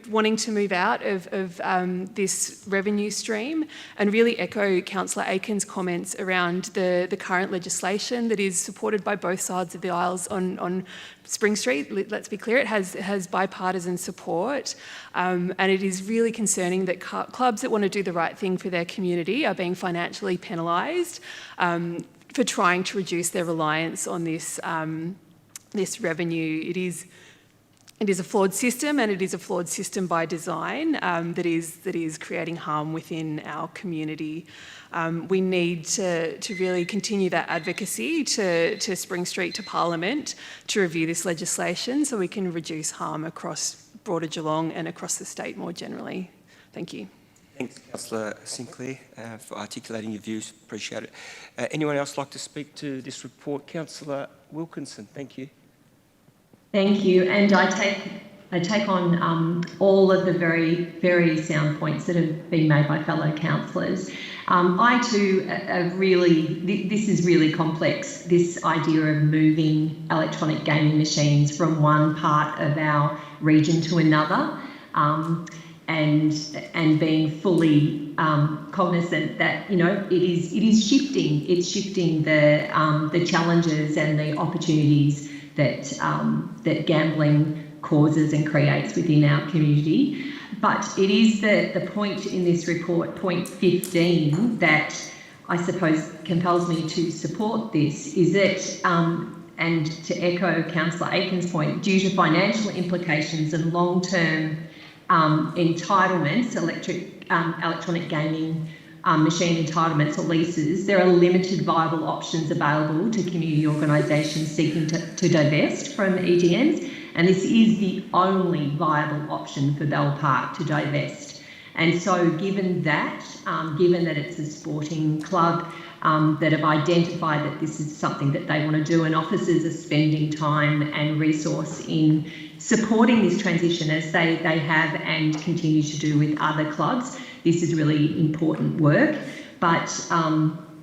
wanting to move out of this revenue stream, and really echo Councillor Aiken's comments around the current legislation that is supported by both sides of the aisles on Spring Street. Let's be clear, it has bipartisan support, and it is really concerning that clubs that want to do the right thing for their community are being financially penalised for trying to reduce their reliance on this revenue. It is a flawed system, and it is a flawed system by design that is creating harm within our community. We need to really continue that advocacy to Spring Street, to Parliament, to review this legislation so we can reduce harm across broader Geelong and across the state more generally. Thank you.
Thanks, Councillor Sinclair, for articulating your views. Appreciate it. Anyone else like to speak to this report? Councillor Wilkinson, thank you.
Thank you, and I take on all of the very, very sound points that have been made by fellow councillors. I too this is really complex, this idea of moving electronic gaming machines from one part of our region to another, and being fully cognizant that, you know, it is shifting. It's shifting the challenges and the opportunities that gambling causes and creates within our community. But it is the point in this report, point 15, that I suppose compels me to support this, is that, and to echo Councillor Aiken's point, due to financial implications and long-term entitlements, electronic gaming machine entitlements or leases, there are limited viable options available to community organisations seeking to divest from EGMs, and this is the only viable option for Bell Park to divest. And so given that it's a sporting club that have identified that this is something that they want to do, and officers are spending time and resource in supporting this transition as they have and continue to do with other clubs, this is really important work. But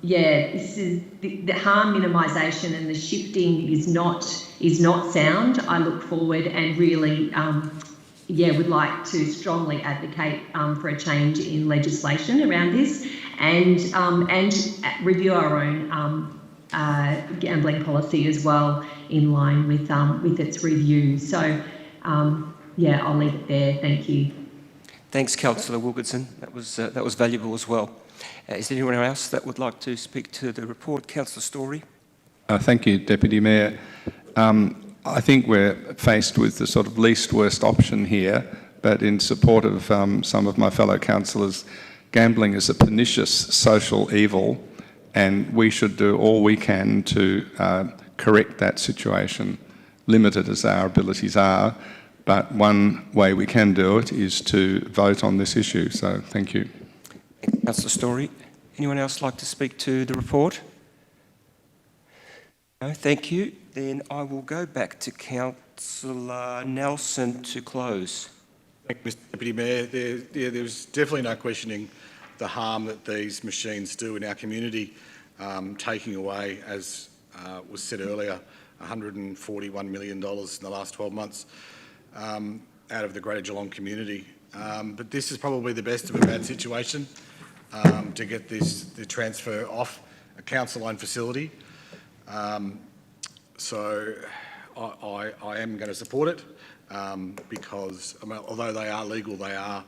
this is the harm minimisation and the shifting is not sound. I look forward and really would like to strongly advocate for a change in legislation around this, and review our own gambling policy as well in line with its review. So I'll leave it there. Thank you.
Thanks, Councillor Wilkinson. That was valuable as well. Is there anyone else that would like to speak to the report? Councillor Story.
Thank you, Deputy Mayor. I think we're faced with the sort of least worst option here, but in support of some of my fellow councillors, gambling is a pernicious social evil, and we should do all we can to correct that situation, limited as our abilities are. But one way we can do it is to vote on this issue. So thank you.
Councillor Story. Anyone else like to speak to the report? No, thank you. Then I will go back to Councillor Nelson to close.
Thank you, Mr Deputy Mayor. There's definitely no questioning the harm that these machines do in our community, taking away, as was said earlier, $141 million in the last 12 months out of the Greater Geelong community. But this is probably the best of a bad situation to get the transfer off a council-owned facility. So I am going to support it because, I mean, although they are legal, they are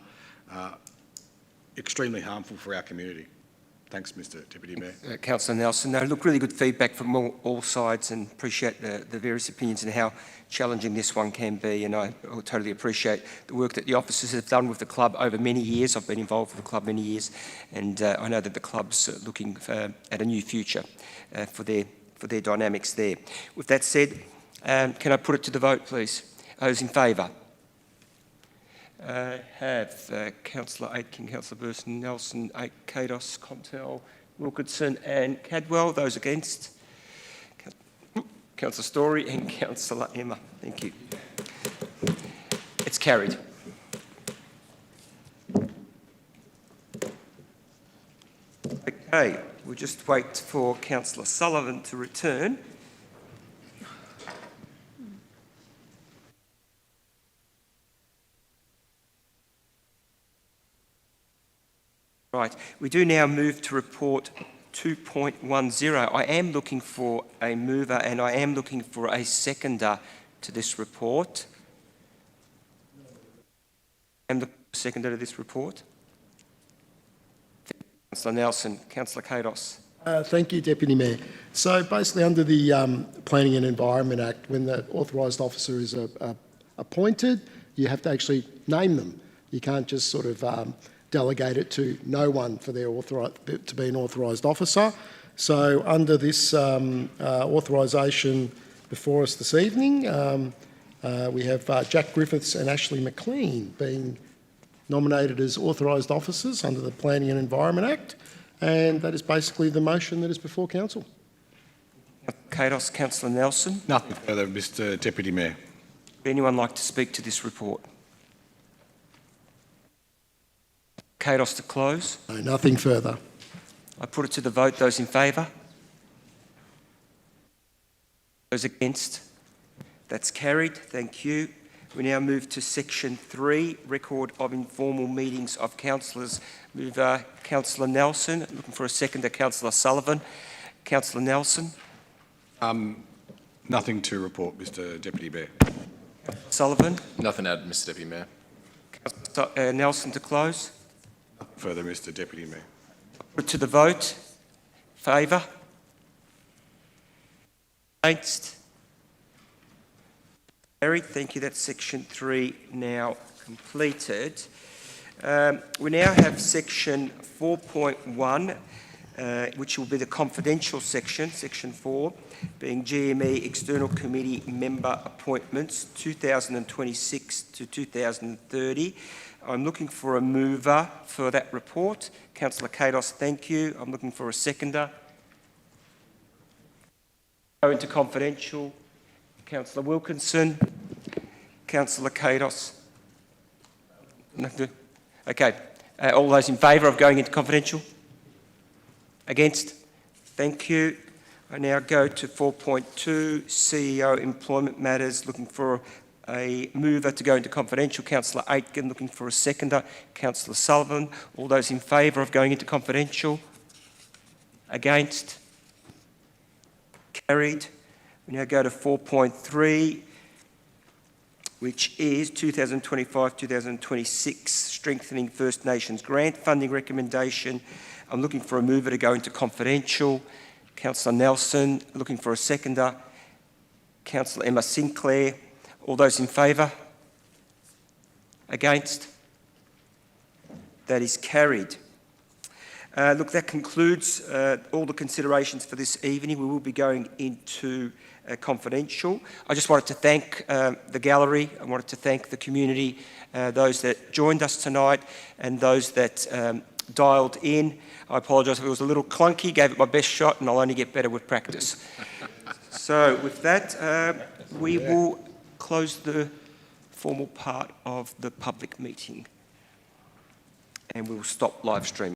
extremely harmful for our community. Thanks, Mr Deputy Mayor.
Councillor Nelson. No, look, really good feedback from all sides, and appreciate the various opinions and how challenging this one can be, and I totally appreciate the work that the officers have done with the club over many years. I've been involved with the club many years, and I know that the club's looking at a new future for their dynamics there. With that said, can I put it to the vote, please? Those in favour? Have Councillor Aitken, Councillor Burson, Nelson, Kados, Contel, Wilkinson and Cadwell. Those against? Councillor Story and Councillor Emma. Thank you. It's carried. Okay, we'll just wait for Councillor Sullivan to return. Right, we do now move to report 2.10. I am looking for a mover and I am looking for a seconder to this report. I'm the seconder to this report. Councillor Nelson, Councillor Kados.
Thank you, Deputy Mayor. So basically under the Planning and Environment Act, when the authorised officer is appointed, you have to actually name them. You can't just sort of delegate it to no one for their to be an authorised officer. So under this authorisation before us this evening, we have Jack Griffiths and Ashley McLean being nominated as authorised officers under the Planning and Environment Act, and that is basically the motion that is before Council.
Kados, Councillor Nelson.
Nothing further, Mr Deputy Mayor.
Would anyone like to speak to this report? Kados to close.
No, nothing further.
I put it to the vote. Those in favour? Those against? That's carried. Thank you. We now move to section 3, record of informal meetings of councillors. Move Councillor Nelson. Looking for a seconder, Councillor Sullivan. Councillor Nelson.
Nothing to report, Mr Deputy Mayor.
Sullivan.
Nothing to add, Mr Deputy Mayor.
Councillor Nelson to close.
Nothing further, Mr Deputy Mayor.
Put to the vote. Favour? Against? Carried. Thank you. That's section 3 now completed. We now have section 4.1, which will be the confidential section, section 4, being GME External Committee Member Appointments 2026 to 2030. I'm looking for a mover for that report. Councillor Kados, thank you. I'm looking for a seconder. Go into confidential. Councillor Wilkinson. Councillor Kados. Okay. All those in favour of going into confidential? Against? Thank you. I now go to 4.2, CEO Employment Matters, looking for a mover to go into confidential. Councillor Aitken, looking for a seconder. Councillor Sullivan. All those in favour of going into confidential? Against? Carried. We now go to 4.3, which is 2025-2026 Strengthening First Nations Grant Funding Recommendation. I'm looking for a mover to go into confidential. Councillor Nelson, looking for a seconder. Councillor Emma Sinclair. All those in favour? Against? That is carried. Look, that concludes all the considerations for this evening. We will be going into confidential. I just wanted to thank the gallery. I wanted to thank the community, those that joined us tonight and those that dialed in. I apologise if it was a little clunky, gave it my best shot, and I'll only get better with practice. So with that, we will close the formal part of the public meeting and we will stop live streaming.